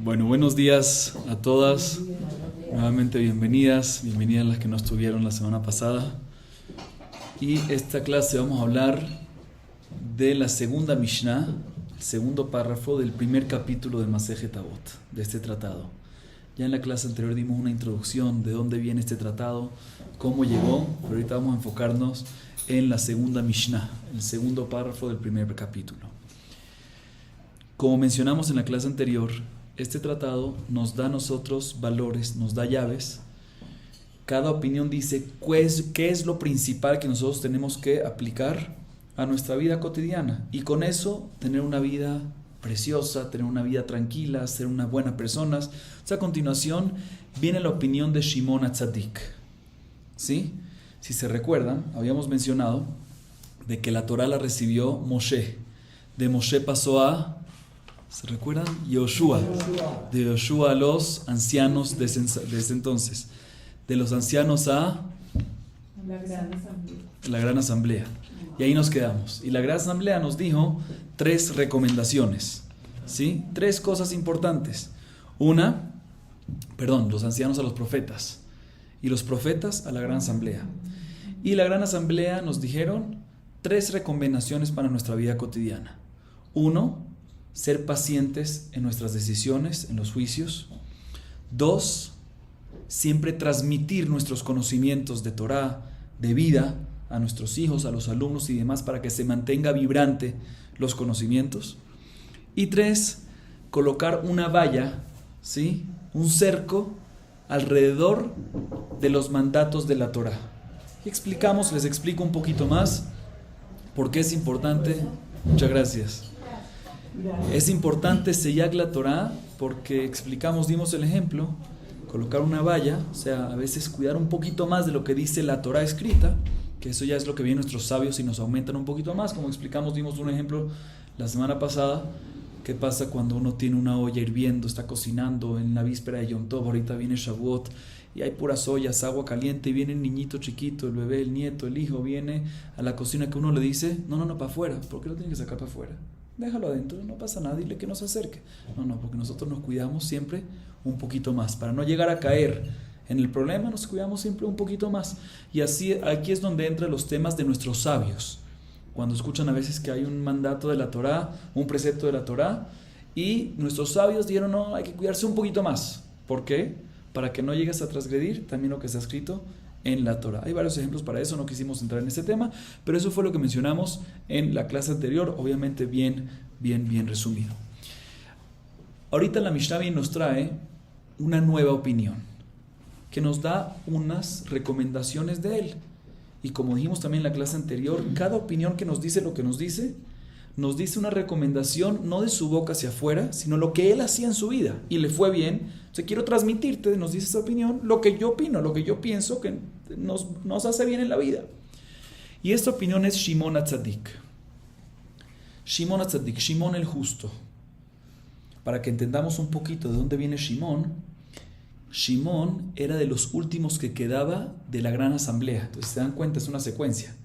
Bueno, buenos días a todas. Nuevamente bienvenidas las que no estuvieron la semana pasada. Y esta clase vamos a hablar de la segunda Mishnah, el segundo párrafo del primer capítulo de Masejet Avot, de este tratado. Ya en la clase anterior dimos una introducción de dónde viene este tratado, cómo llegó, pero ahorita vamos a enfocarnos en la segunda Mishnah, el segundo párrafo del primer capítulo. Como mencionamos en la clase anterior, este tratado nos da a nosotros valores, nos da llaves. Cada opinión dice qué es lo principal que nosotros tenemos que aplicar a nuestra vida cotidiana. Y con eso tener una vida preciosa, tener una vida tranquila, ser una buena persona. O sea, a continuación viene la opinión de Shimon HaTzadik. ¿Sí? Si se recuerdan, habíamos mencionado de que la Torah la recibió Moshe. De Moshe pasó a... ¿Se recuerdan? Yoshua. De Yoshua a los ancianos de ese entonces. De los ancianos a la Gran Asamblea. Y ahí nos quedamos. Y la Gran Asamblea nos dijo 3 recomendaciones. ¿Sí? 3 cosas importantes. Los ancianos a los profetas. Y los profetas a la Gran Asamblea. Y la Gran Asamblea nos dijeron 3 recomendaciones para nuestra vida cotidiana. 1, ser pacientes en nuestras decisiones, en los juicios. 2, siempre transmitir nuestros conocimientos de Torah, de vida, a nuestros hijos, a los alumnos y demás, para que se mantenga vibrante los conocimientos. Y 3, colocar una valla, ¿sí? Un cerco alrededor de los mandatos de la Torah. Y les explico un poquito más por qué es importante. Muchas gracias. Es importante sellar la Torah porque dimos el ejemplo, colocar una valla, o sea, a veces cuidar un poquito más de lo que dice la Torah escrita, que eso ya es lo que vienen nuestros sabios y nos aumentan un poquito más. Como dimos un ejemplo la semana pasada. ¿Qué pasa cuando uno tiene una olla hirviendo, está cocinando en la víspera de Yom Tov? Ahorita viene Shavuot y hay puras ollas, agua caliente, y viene el niñito chiquito, el bebé, el nieto, el hijo, viene a la cocina, que uno le dice, no, para afuera. ¿Por qué lo tiene que sacar para afuera? Déjalo adentro, no pasa nada, dile que no se acerque. No, porque nosotros nos cuidamos siempre un poquito más. Para no llegar a caer en el problema, nos cuidamos siempre un poquito más. Y así, aquí es donde entran los temas de nuestros sabios. Cuando escuchan a veces que hay un mandato de la Torah, un precepto de la Torah, y nuestros sabios dijeron, no, hay que cuidarse un poquito más. ¿Por qué? Para que no llegues a transgredir también lo que está escrito en la Torah. Hay varios ejemplos para eso, no quisimos entrar en ese tema, pero eso fue lo que mencionamos en la clase anterior, obviamente bien resumido. Ahorita la Mishnah nos trae una nueva opinión, que nos da unas recomendaciones de él. Y como dijimos también en la clase anterior, cada opinión que nos dice lo que nos dice una recomendación no de su boca hacia afuera, sino lo que él hacía en su vida y le fue bien. Entonces quiero transmitirte, nos dice esa opinión, lo que yo opino, lo que yo pienso que nos hace bien en la vida. Y esta opinión es Shimon HaTzadik. Shimon HaTzadik, Shimon el justo. Para que entendamos un poquito de dónde viene Shimon, Shimon era de los últimos que quedaba de la Gran Asamblea. Entonces se dan cuenta, es una secuencia.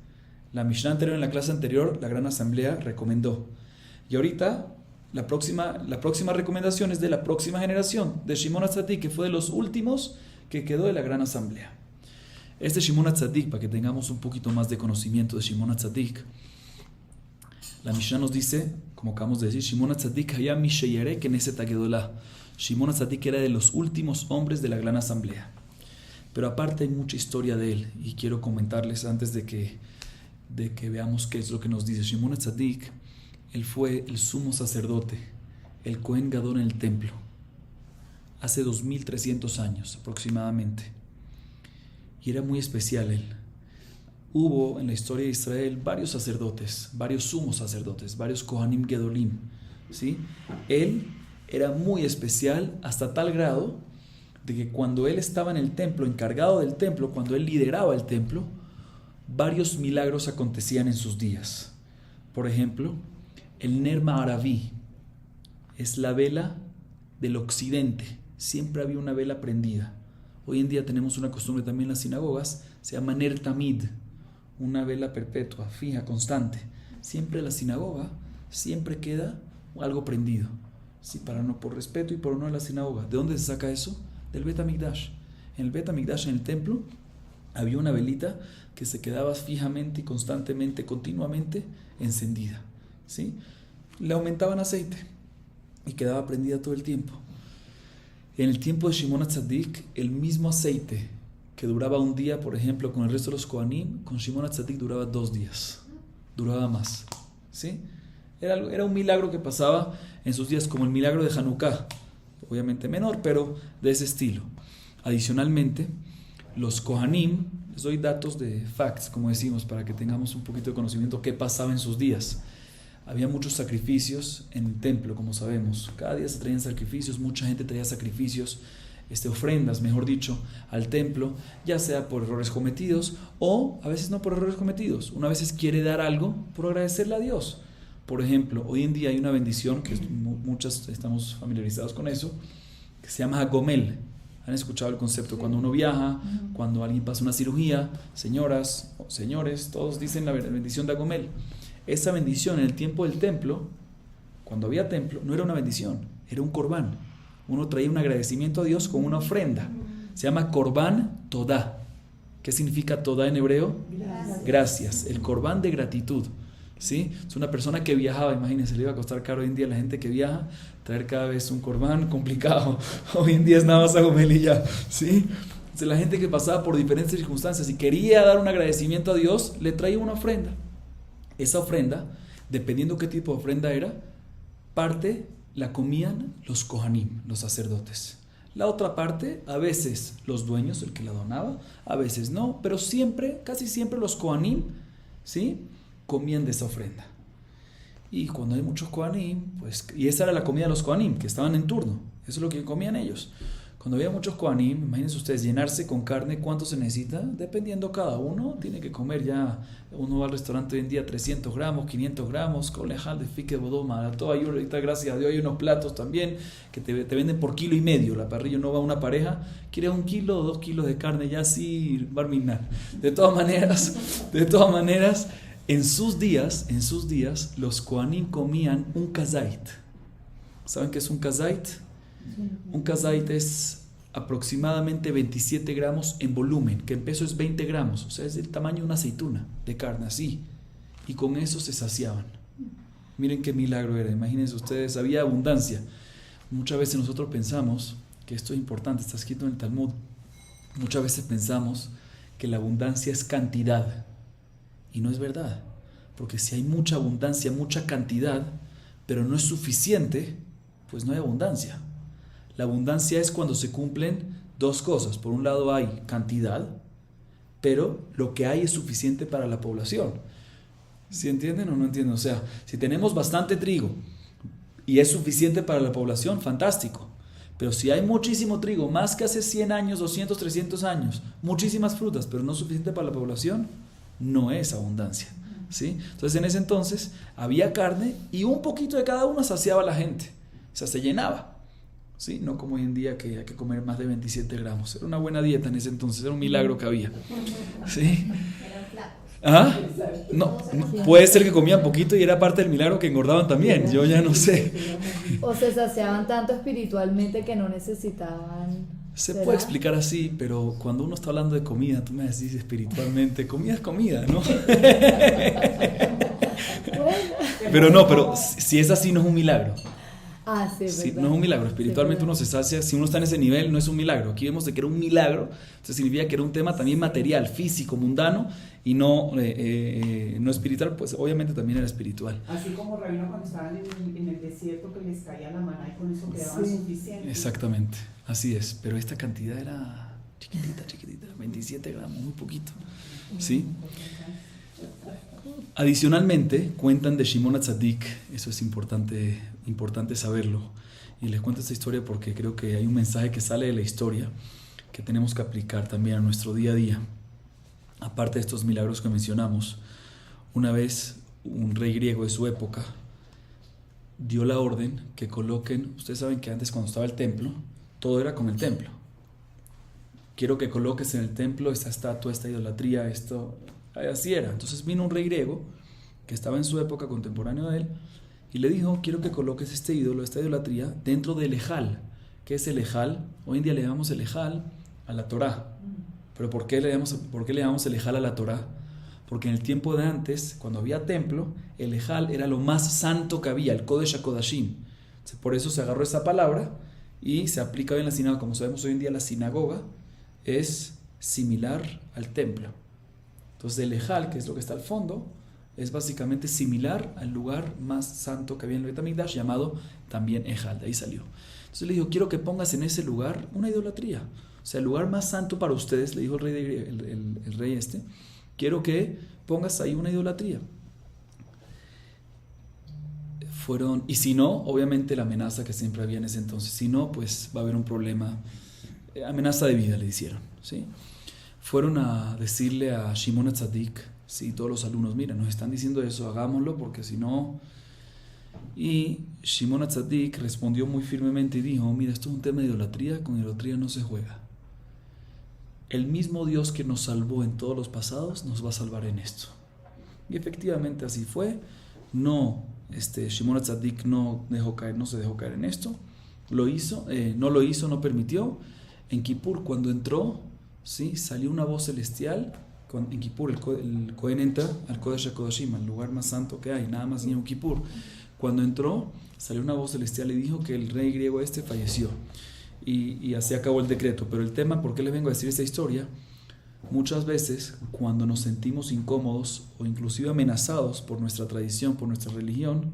La Mishnah anterior, en la clase anterior, la Gran Asamblea recomendó. Y ahorita, la próxima recomendación es de la próxima generación, de Shimon HaTzadik, que fue de los últimos que quedó de la Gran Asamblea. Este Shimon HaTzadik, para que tengamos un poquito más de conocimiento de Shimon HaTzadik, la Mishnah nos dice, como acabamos de decir, Shimon HaTzadik hayam misheyareh keneset hagedolah. Shimon HaTzadik era de los últimos hombres de la Gran Asamblea. Pero aparte hay mucha historia de él, y quiero comentarles antes de que veamos qué es lo que nos dice. Shimon HaTzadik, él fue el sumo sacerdote, el Cohen Gadol en el templo, hace 2300 años aproximadamente. Y era muy especial él. Hubo en la historia de Israel varios sacerdotes, varios sumos sacerdotes, varios Kohanim Gedolim, ¿sí? Él era muy especial hasta tal grado de que cuando él estaba en el templo, encargado del templo, cuando él lideraba el templo, varios milagros acontecían en sus días. Por ejemplo, el Ner Ma'araví es la vela del occidente. Siempre había una vela prendida. Hoy en día tenemos una costumbre también en las sinagogas, se llama Ner Tamid, una vela perpetua, fija, constante. Siempre en la sinagoga, siempre queda algo prendido. Sí, por respeto y por honor a la sinagoga. ¿De dónde se saca eso? Del Bet HaMikdash. En el Bet HaMikdash, en el templo, había una velita que se quedaba fijamente y constantemente, continuamente encendida. ¿Sí? Le aumentaban aceite y quedaba prendida todo el tiempo. En el tiempo de Shimon HaTzadik, el mismo aceite que duraba un día, por ejemplo, con el resto de los Kohanim, con Shimon HaTzadik duraba 2 días. Duraba más. ¿Sí? Era un milagro que pasaba en sus días, como el milagro de Hanukkah. Obviamente menor, pero de ese estilo. Adicionalmente, los Kohanim, les doy datos de facts, como decimos, para que tengamos un poquito de conocimiento de qué pasaba en sus días. Había muchos sacrificios en el templo, como sabemos. Cada día se traían sacrificios, mucha gente traía sacrificios, ofrendas, mejor dicho, al templo, ya sea por errores cometidos o a veces no por errores cometidos. Una vez quiere dar algo por agradecerle a Dios. Por ejemplo, hoy en día hay una bendición, que muchas estamos familiarizados con eso, que se llama Hagomel. ¿Han escuchado el concepto? Cuando uno viaja, cuando alguien pasa una cirugía, señoras o señores, todos dicen la bendición de Hagomel. Esa bendición en el tiempo del templo, cuando había templo, no era una bendición, era un corbán. Uno traía un agradecimiento a Dios con una ofrenda. Se llama Corbán Todá. ¿Qué significa Todá en hebreo? Gracias. El corbán de gratitud. ¿Sí? Es una persona que viajaba, imagínense, le iba a costar caro hoy en día a la gente que viaja traer cada vez un corbán complicado. Hoy en día es nada más Hagomel y ya. ¿Sí? Entonces, la gente que pasaba por diferentes circunstancias y quería dar un agradecimiento a Dios, le traía una ofrenda. Esa ofrenda, dependiendo qué tipo de ofrenda era, parte la comían los Kohanim, los sacerdotes. La otra parte, a veces los dueños, el que la donaba, a veces no, pero siempre, casi siempre los Kohanim, ¿sí?, comían de esa ofrenda. Y cuando hay muchos Kohanim, pues, y esa era la comida de los Kohanim, que estaban en turno, eso es lo que comían ellos. Cuando había muchos Kohanim, imagínense ustedes, llenarse con carne, ¿cuánto se necesita? Dependiendo cada uno, tiene que comer ya, uno va al restaurante hoy en día 300 gramos, 500 gramos, colejal de fique bodoma, todo ahí ahorita, gracias a Dios, hay unos platos también que te venden por 1,5 kilos, la parrilla, no va una pareja, quiere 1 kilo o 2 kilos de carne, ya sí, barminar. De todas maneras, en sus días, los Kohanim comían un kazait. ¿Saben qué es un kazait? Un kazait es aproximadamente 27 gramos en volumen, que en peso es 20 gramos, o sea, es del tamaño de una aceituna de carne, así. Y con eso se saciaban. Miren qué milagro era, imagínense ustedes, había abundancia. Muchas veces nosotros pensamos, que esto es importante, está escrito en el Talmud, muchas veces pensamos que la abundancia es cantidad. Y no es verdad, porque si hay mucha abundancia, mucha cantidad, pero no es suficiente, pues no hay abundancia. La abundancia es cuando se cumplen 2 cosas. Por un lado hay cantidad, pero lo que hay es suficiente para la población. ¿Sí entienden o no entienden? O sea, si tenemos bastante trigo y es suficiente para la población, fantástico. Pero si hay muchísimo trigo, más que hace 100 años, 200, 300 años, muchísimas frutas, pero no suficiente para la población, no es abundancia. ¿Sí? Entonces, en ese entonces había carne y un poquito de cada uno saciaba a la gente. O sea, se llenaba. ¿Sí? No como hoy en día que hay que comer más de 27 gramos. Era una buena dieta en ese entonces, era un milagro que había. ¿Sí? ¿Ah? No, puede ser que comían poquito y era parte del milagro que engordaban también. Yo ya no sé. O se saciaban tanto espiritualmente que no necesitaban. Se puede explicar así, pero cuando uno está hablando de comida, tú me decís espiritualmente, comida es comida, ¿no? Pero si es así, no es un milagro. Sí, no es un milagro, espiritualmente uno se sacia, si uno está en ese nivel no es un milagro. Aquí vemos de que era un milagro, entonces significa que era un tema también material, físico, mundano y no espiritual, pues obviamente también era espiritual. Así como Rabino cuando estaban en el desierto que les caía la maná y con eso quedaban suficientes. Exactamente, así es, pero esta cantidad era chiquitita, 27 gramos, muy poquito, ¿sí? Adicionalmente, cuentan de Shimon HaTzadik, eso es importante saberlo, y les cuento esta historia porque creo que hay un mensaje que sale de la historia que tenemos que aplicar también a nuestro día a día. Aparte de estos milagros que mencionamos, una vez un rey griego de su época dio la orden que coloquen, ustedes saben que antes cuando estaba el templo, todo era con el templo. Quiero que coloques en el templo esta estatua, esta idolatría, esto... Así era. Entonces vino un rey griego que estaba en su época contemporáneo de él y le dijo, quiero que coloques este ídolo, esta idolatría, dentro del Ejal. ¿Qué es el Ejal? Hoy en día le llamamos el Ejal a la Torá. ¿Pero por qué le llamamos el Ejal a la Torá? Porque en el tiempo de antes, cuando había templo, el Ejal era lo más santo que había, el Kodesh HaKodashim. Por eso se agarró esa palabra y se aplica hoy en la sinagoga. Como sabemos, hoy en día la sinagoga es similar al templo. Entonces el Ejal, que es lo que está al fondo, es básicamente similar al lugar más santo que había en el Bet HaMikdash, llamado también Ejal. De ahí salió. Entonces le dijo, quiero que pongas en ese lugar una idolatría. O sea, el lugar más santo para ustedes, le dijo el rey este, quiero que pongas ahí una idolatría. Y si no, obviamente la amenaza que siempre había en ese entonces, si no, pues va a haber un problema, amenaza de vida le hicieron, ¿sí? Fueron a decirle a Shimon HaTzadik, sí, todos los alumnos, mira, nos están diciendo eso, hagámoslo porque si no... Y Shimon HaTzadik respondió muy firmemente y dijo, mira, esto es un tema de idolatría, con idolatría no se juega. El mismo Dios que nos salvó en todos los pasados nos va a salvar en esto. Y efectivamente así fue. Shimon HaTzadik no se dejó caer en esto. No permitió. En Kippur, cuando entró, ¿sí? Salió una voz celestial. En Kippur el Kohen entra al Kodesh HaKodashim, al lugar más santo que hay, nada más en Yom Kippur. Cuando entró, salió una voz celestial y dijo que el rey griego falleció. Y así acabó el decreto. Pero el tema, ¿por qué les vengo a decir esta historia? Muchas veces, cuando nos sentimos incómodos o inclusive amenazados por nuestra tradición, por nuestra religión,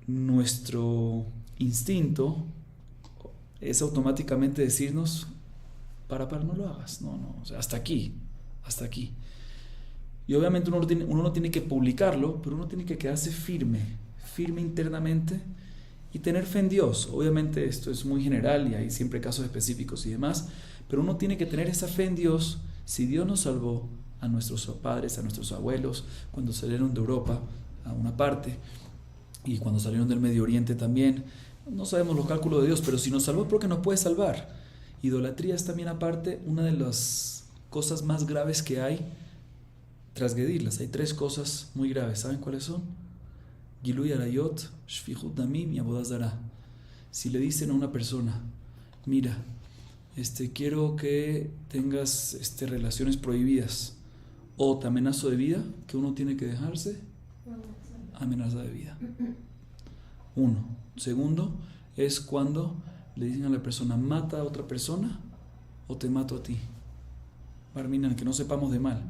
nuestro instinto es automáticamente decirnos, para, no lo hagas, no, o sea, hasta aquí. Y obviamente uno no tiene que publicarlo, pero uno tiene que quedarse firme internamente y tener fe en Dios. Obviamente esto es muy general y hay siempre casos específicos y demás, pero uno tiene que tener esa fe en Dios. Si Dios nos salvó a nuestros padres, a nuestros abuelos, cuando salieron de Europa a una parte y cuando salieron del Medio Oriente también, no sabemos los cálculos de Dios, pero si nos salvó, ¿por qué nos puede salvar? Idolatría es también aparte una de las cosas más graves que hay, transgredirlas. Hay 3 cosas muy graves. ¿Saben cuáles son? Giluy Arayot, Shfichut Damim y Avodah Zarah. Si le dicen a una persona, mira, quiero que tengas relaciones prohibidas o te amenazo de vida, ¿qué uno tiene que dejarse? Amenaza de vida. 1. Segundo, es cuando le dicen a la persona, mata a otra persona o te mato a ti. Barminan, que no sepamos de mal.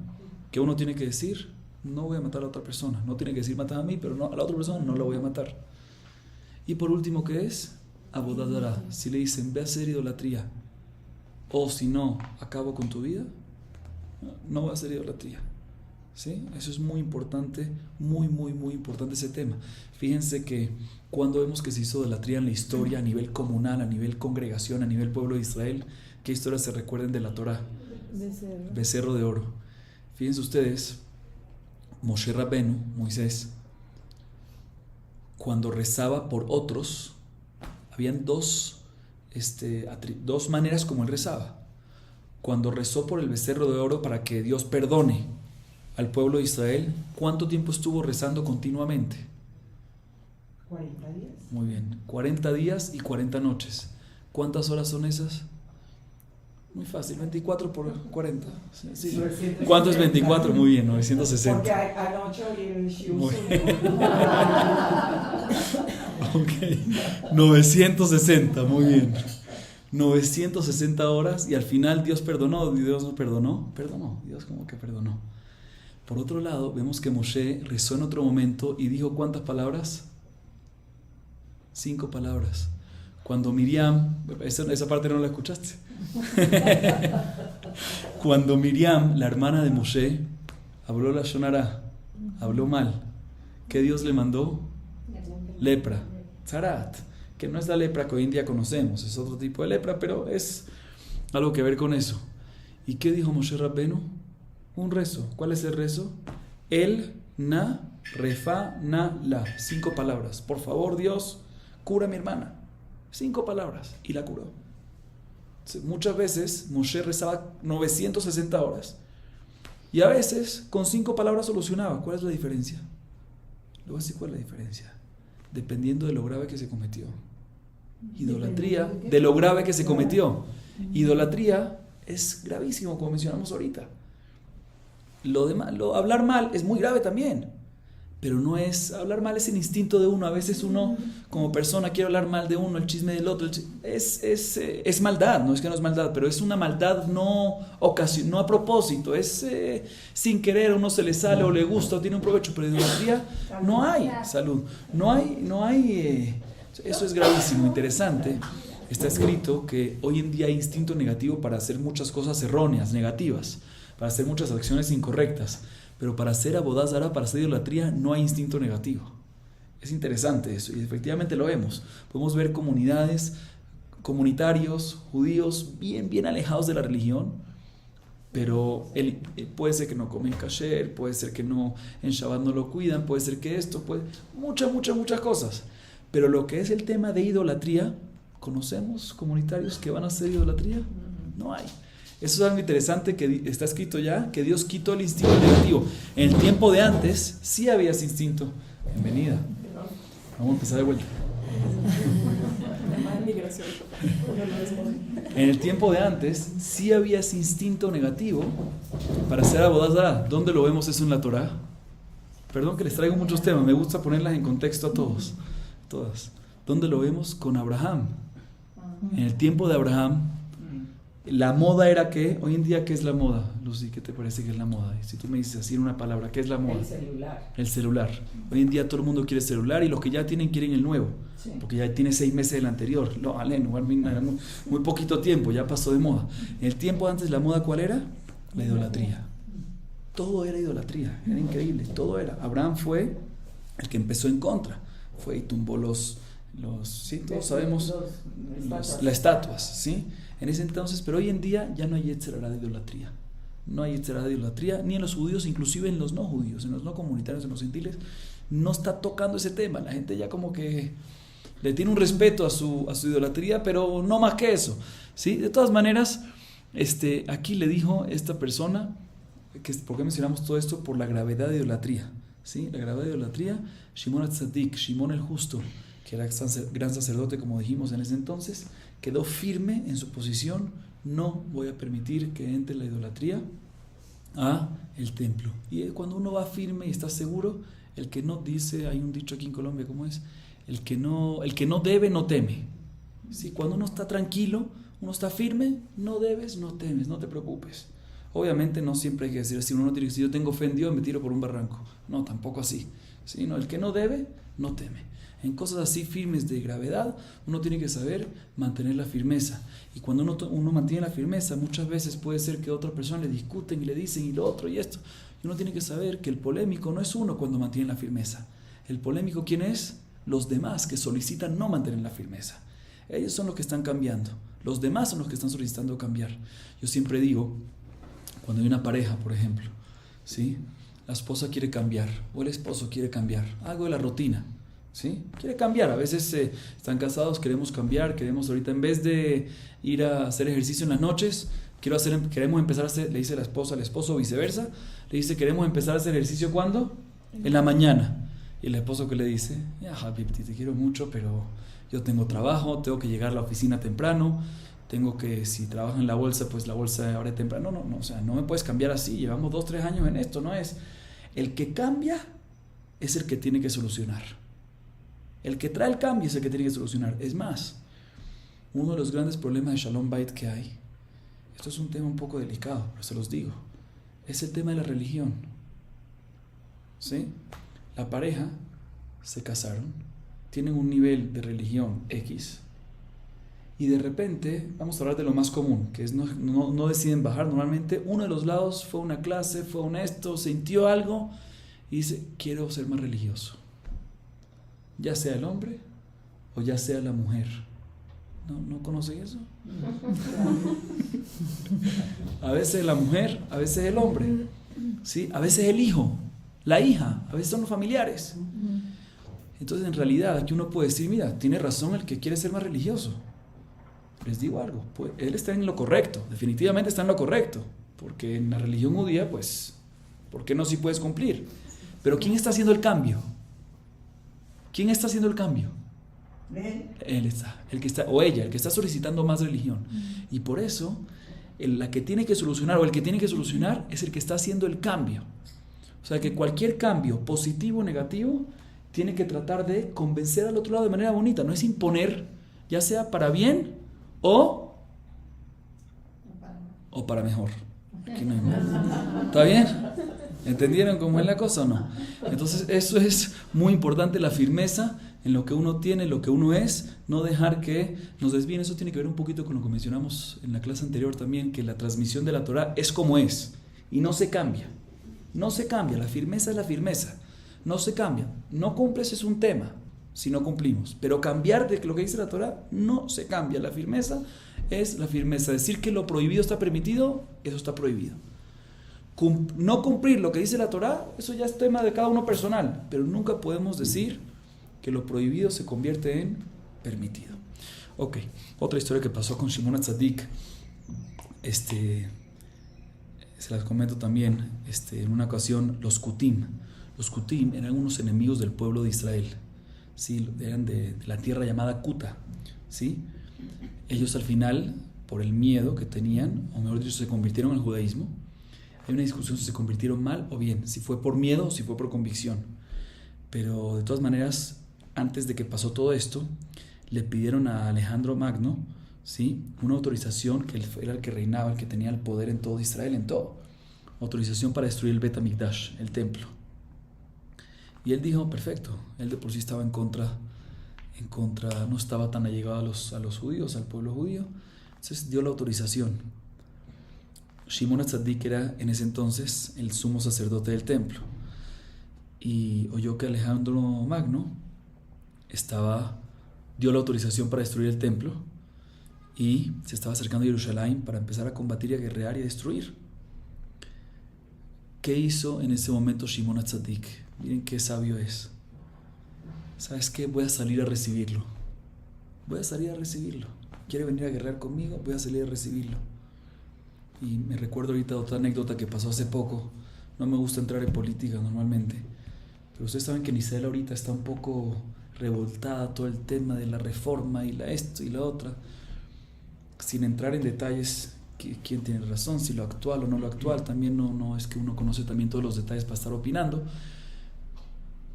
¿Qué uno tiene que decir? No voy a matar a otra persona. No tiene que decir mata a mí, pero no, a la otra persona no la voy a matar. Y por último, ¿qué es? Avodah Zarah. Si le dicen, ve a hacer idolatría, o si no, acabo con tu vida, no voy a hacer idolatría. ¿Sí? Eso es muy importante, muy importante ese tema. Fíjense que cuando vemos que se hizo idolatría en la historia, a nivel comunal, a nivel congregación, a nivel pueblo de Israel, ¿qué historias se recuerden de la Torá? Becerro de oro. Fíjense ustedes, Moshe Rabbenu, Moisés, cuando rezaba por otros, habían dos maneras como él rezaba. Cuando rezó por el becerro de oro para que Dios perdone al pueblo de Israel, ¿cuánto tiempo estuvo rezando continuamente? 40 días. Muy bien, 40 días y 40 noches. ¿Cuántas horas son esas? Muy fácil, 24 por 40. Sí. ¿Cuánto es 24? Muy bien, 960. Porque anoche oí el shiur. Ok, 960, muy bien. 960 horas y al final Dios perdonó. ¿Dios no perdonó? Perdonó. Dios como que perdonó. Por otro lado, vemos que Moshe rezó en otro momento y dijo ¿cuántas palabras? 5 palabras. Cuando Miriam, esa parte no la escuchaste. Cuando Miriam, la hermana de Moshe, habló la Shonara, habló mal, ¿qué Dios le mandó? Lepra, Tzarat, que no es la lepra que hoy en día conocemos, es otro tipo de lepra, pero es algo que ver con eso. ¿Y qué dijo Moshe Rabbenu? Un rezo. ¿Cuál es el rezo? El, na, refa, na, la. 5 palabras. Por favor, Dios, cura a mi hermana. 5 palabras. Y la curó. Muchas veces Moshe rezaba 960 horas. Y a veces con 5 palabras solucionaba. ¿Cuál es la diferencia? Le voy a decir cuál es la diferencia. Dependiendo de lo grave que se cometió. Idolatría, de lo grave que se cometió. Idolatría es gravísimo, como mencionamos ahorita. Hablar mal es muy grave también. Pero no es, hablar mal es el instinto de uno. A veces uno, como persona, quiere hablar mal de uno, el chisme del otro. Es maldad, no es que no es maldad, pero es una maldad no a propósito. Es sin querer, a uno se le sale o le gusta o tiene un provecho. Pero idolatría no hay salud. No hay. Eso es gravísimo, interesante. Está escrito que hoy en día hay instinto negativo para hacer muchas cosas erróneas, negativas, para hacer muchas acciones incorrectas. Pero para hacer abodá zará, para hacer idolatría, no hay instinto negativo. Es interesante eso, y efectivamente lo vemos. Podemos ver comunitarios, judíos, bien alejados de la religión, pero puede ser que no comen kasher, puede ser que no en Shabbat no lo cuidan, puede ser que muchas cosas. Pero lo que es el tema de idolatría, ¿conocemos comunitarios que van a hacer idolatría? No hay. Eso es algo interesante que está escrito ya, que Dios quitó el instinto negativo. En el tiempo de antes sí había ese instinto. Bienvenida. Vamos a empezar de vuelta. En el tiempo de antes sí había ese instinto negativo para hacer abodá zará. ¿Dónde lo vemos eso en la Torá? Perdón que les traigo muchos temas, me gusta ponerlas en contexto a todas. ¿Dónde lo vemos? Con Abraham. En el tiempo de Abraham, la moda era que, hoy en día, ¿qué es la moda? Lucy, ¿qué te parece que es la moda? Si tú me dices así en una palabra, ¿qué es la moda? El celular. Hoy en día todo el mundo quiere celular y los que ya tienen quieren el nuevo, porque ya tiene 6 meses del anterior. No, muy poquito tiempo, ya pasó de moda. En el tiempo antes, ¿la moda cuál era? La idolatría. Todo era idolatría, era increíble, todo era. Abraham fue el que empezó en contra, fue y tumbó sí, todos sabemos, las estatuas, ¿sí? En ese entonces, pero hoy en día ya no hay yetzer hará de idolatría. No hay yetzer hará de idolatría, ni en los judíos, inclusive en los no judíos, en los no comunitarios, en los gentiles, no está tocando ese tema. La gente ya como que le tiene un respeto a su idolatría, pero no más que eso, ¿sí? De todas maneras, aquí le dijo esta persona, ¿por qué mencionamos todo esto? Por la gravedad de idolatría, ¿sí? La gravedad de idolatría, Shimon HaTzadik, Shimon el justo, que era gran sacerdote, como dijimos en ese entonces, quedó firme en su posición: no voy a permitir que entre la idolatría a el templo. Y cuando uno va firme y está seguro, el que no dice, hay un dicho aquí en Colombia, ¿cómo es? El que no debe, no teme. ¿Sí? Cuando uno está tranquilo, uno está firme, no debes, no temes, no te preocupes. Obviamente no siempre hay que decir así, uno no tiene que decir, yo tengo fe en Dios, me tiro por un barranco. No, tampoco así. ¿Sí? No, el que no debe, no teme. En cosas así firmes de gravedad, uno tiene que saber mantener la firmeza. Y cuando uno mantiene la firmeza, muchas veces puede ser que a otra persona le discuten y le dicen y lo otro y esto. Y uno tiene que saber que el polémico no es uno cuando mantiene la firmeza. El polémico, ¿quién es? Los demás que solicitan no mantener la firmeza. Ellos son los que están cambiando. Los demás son los que están solicitando cambiar. Yo siempre digo, cuando hay una pareja, por ejemplo, ¿sí? La esposa quiere cambiar o el esposo quiere cambiar algo de la rutina, ¿sí? Quiere cambiar. A veces están casados, queremos cambiar, queremos ahorita, en vez de ir a hacer ejercicio en las noches, queremos empezar a hacer, le dice la esposa al esposo o viceversa, le dice, queremos empezar a hacer ejercicio ¿cuándo? En la mañana. Y el esposo, que le dice, ya Habibti, te quiero mucho, pero yo tengo trabajo, tengo que llegar a la oficina temprano, si trabajo en la bolsa, pues la bolsa abre temprano. No, o sea, no me puedes cambiar así, llevamos 2-3 años en esto, no es. El que cambia es el que tiene que solucionar. El que trae el cambio es el que tiene que solucionar. Es más, uno de los grandes problemas de Shalom Bait que hay, esto es un tema un poco delicado, pero se los digo, es el tema de la religión. ¿Sí? La pareja se casaron, tienen un nivel de religión X, y de repente, vamos a hablar de lo más común, que es no deciden bajar. Normalmente uno de los lados fue a una clase, fue a un esto, sintió algo y dice, quiero ser más religioso. Ya sea el hombre o ya sea la mujer. ¿No conocen eso? A veces la mujer, a veces el hombre, ¿sí? A veces el hijo, la hija, a veces son los familiares. Entonces, en realidad, aquí uno puede decir, mira, tiene razón el que quiere ser más religioso. Les digo algo, pues, él está en lo correcto, definitivamente está en lo correcto, porque en la religión judía, pues, ¿por qué no si puedes cumplir? Pero ¿quién está haciendo el cambio? ¿Quién está haciendo el cambio? Él está, el que está, o ella, el que está solicitando más religión. Y por eso, la que tiene que solucionar, o el que tiene que solucionar, es el que está haciendo el cambio. O sea que cualquier cambio, positivo o negativo, tiene que tratar de convencer al otro lado de manera bonita. No es imponer, ya sea para bien o para mejor. Aquí no hay más. ¿Está bien? ¿Entendieron cómo es la cosa o no? Entonces eso es muy importante, la firmeza en lo que uno tiene, en lo que uno es, no dejar que nos desvíen. Eso tiene que ver un poquito con lo que mencionamos en la clase anterior también, que la transmisión de la Torah es como es y no se cambia. No se cambia, la firmeza es la firmeza, no se cambia. No cumples es un tema, si no cumplimos, pero cambiar de lo que dice la Torah no se cambia. La firmeza es la firmeza. Decir que lo prohibido está permitido, eso está prohibido. No cumplir lo que dice la Torah, eso ya es tema de cada uno personal, pero nunca podemos decir que lo prohibido se convierte en permitido. Ok, otra historia que pasó con Shimon HaTzadik, se las comento también, en una ocasión los Kutim eran unos enemigos del pueblo de Israel, ¿sí? Eran de la tierra llamada Kuta, ¿sí? Ellos al final, por el miedo que tenían, o mejor dicho, se convirtieron al judaísmo. Hay una discusión si se convirtieron mal o bien, si fue por miedo o si fue por convicción. Pero de todas maneras, antes de que pasó todo esto, le pidieron a Alejandro Magno, ¿sí? Una autorización, que él era el que reinaba, el que tenía el poder en todo Israel, en todo. Autorización para destruir el Bet HaMikdash, el templo. Y él dijo, perfecto. Él de por sí estaba en contra, no estaba tan allegado a los judíos, al pueblo judío. Entonces dio la autorización. Shimon HaTzadik era en ese entonces el sumo sacerdote del templo. Y oyó que Alejandro Magno dio la autorización para destruir el templo y se estaba acercando a Jerusalén para empezar a combatir y a guerrear y a destruir. ¿Qué hizo en ese momento Shimon HaTzadik? Miren qué sabio es. ¿Sabes qué? Voy a salir a recibirlo. ¿Quiere venir a guerrear conmigo? Voy a salir a recibirlo. Y me recuerdo ahorita otra anécdota que pasó hace poco. No me gusta entrar en política normalmente, pero ustedes saben que en Israel ahorita está un poco revoltada todo el tema de la reforma y esto y la otra, sin entrar en detalles quién tiene razón, si lo actual o no lo actual. También no es que uno conoce también todos los detalles para estar opinando,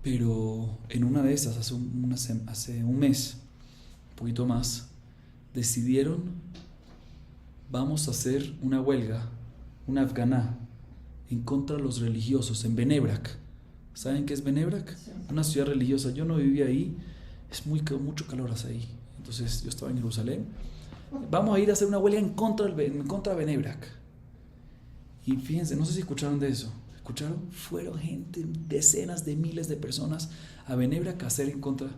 pero en una de esas, hace un mes, un poquito más, decidieron: vamos a hacer una huelga, una afganá, en contra de los religiosos en Bnei Brak. ¿Saben qué es Bnei Brak? Sí. Una ciudad religiosa. Yo no vivía ahí, es mucho calor hace ahí. Entonces yo estaba en Jerusalén. Vamos a ir a hacer una huelga en contra de Bnei Brak. Y fíjense, no sé si escucharon de eso. ¿Escucharon? Fueron gente, decenas de miles de personas a Bnei Brak a hacer en contra.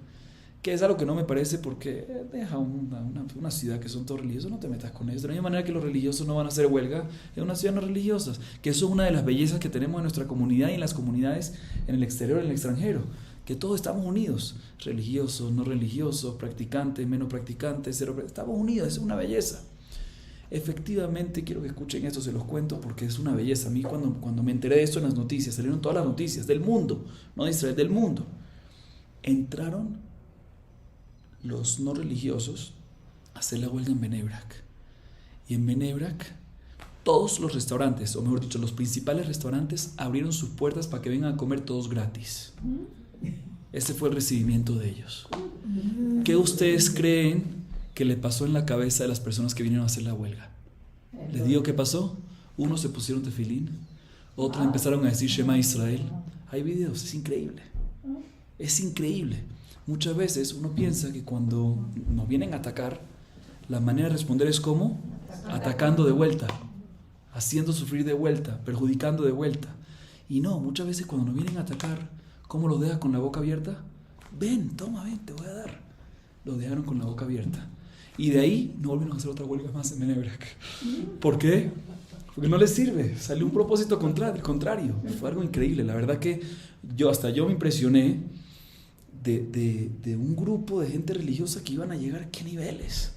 Que es algo que no me parece, porque deja una ciudad que son todos religiosos, no te metas con ellos. De la misma manera que los religiosos no van a hacer huelga en una ciudad no religiosa, que eso es una de las bellezas que tenemos en nuestra comunidad y en las comunidades en el exterior, en el extranjero, que todos estamos unidos, religiosos, no religiosos, practicantes, menos practicantes, estamos unidos, es una belleza. Efectivamente, quiero que escuchen esto, se los cuento porque es una belleza. A mí cuando me enteré de esto en las noticias, salieron todas las noticias del mundo, no de Israel, del mundo, entraron los no religiosos a hacer la huelga en Bnei Brak. Y en Bnei Brak todos los restaurantes, o mejor dicho, los principales restaurantes abrieron sus puertas para que vengan a comer todos gratis. Ese fue el recibimiento de ellos. ¿Qué ustedes creen que le pasó en la cabeza de las personas que vinieron a hacer la huelga? ¿Les digo qué pasó? Unos se pusieron tefilín, otros empezaron a decir Shema Israel. Hay videos, es increíble. Es increíble. Muchas veces uno piensa que cuando nos vienen a atacar, la manera de responder es ¿cómo? Atacando de vuelta, haciendo sufrir de vuelta, perjudicando de vuelta. Y no, muchas veces cuando nos vienen a atacar, ¿cómo los dejas con la boca abierta? Ven, toma, ven, te voy a dar. Los dejaron con la boca abierta. Y de ahí no volvieron a hacer otra huelga más en Bnei Brak. ¿Por qué? Porque no les sirve. Salió un propósito contrario. Fue algo increíble. La verdad que yo me impresioné de un grupo de gente religiosa que iban a llegar a qué niveles.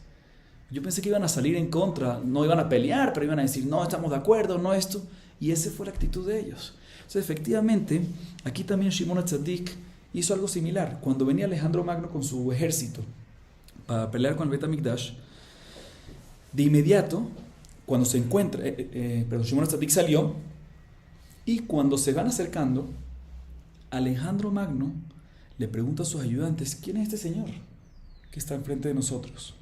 Yo pensé que iban a salir en contra, no iban a pelear, pero iban a decir, no, estamos de acuerdo, no esto. Y esa fue la actitud de ellos. Entonces, efectivamente, aquí también Shimon HaTzadik hizo algo similar. Cuando venía Alejandro Magno con su ejército para pelear con el Bet HaMikdash, de inmediato, cuando se encuentra, Shimon HaTzadik salió, y cuando se van acercando, Alejandro Magno le pregunta a sus ayudantes: ¿quién es este señor que está enfrente de nosotros?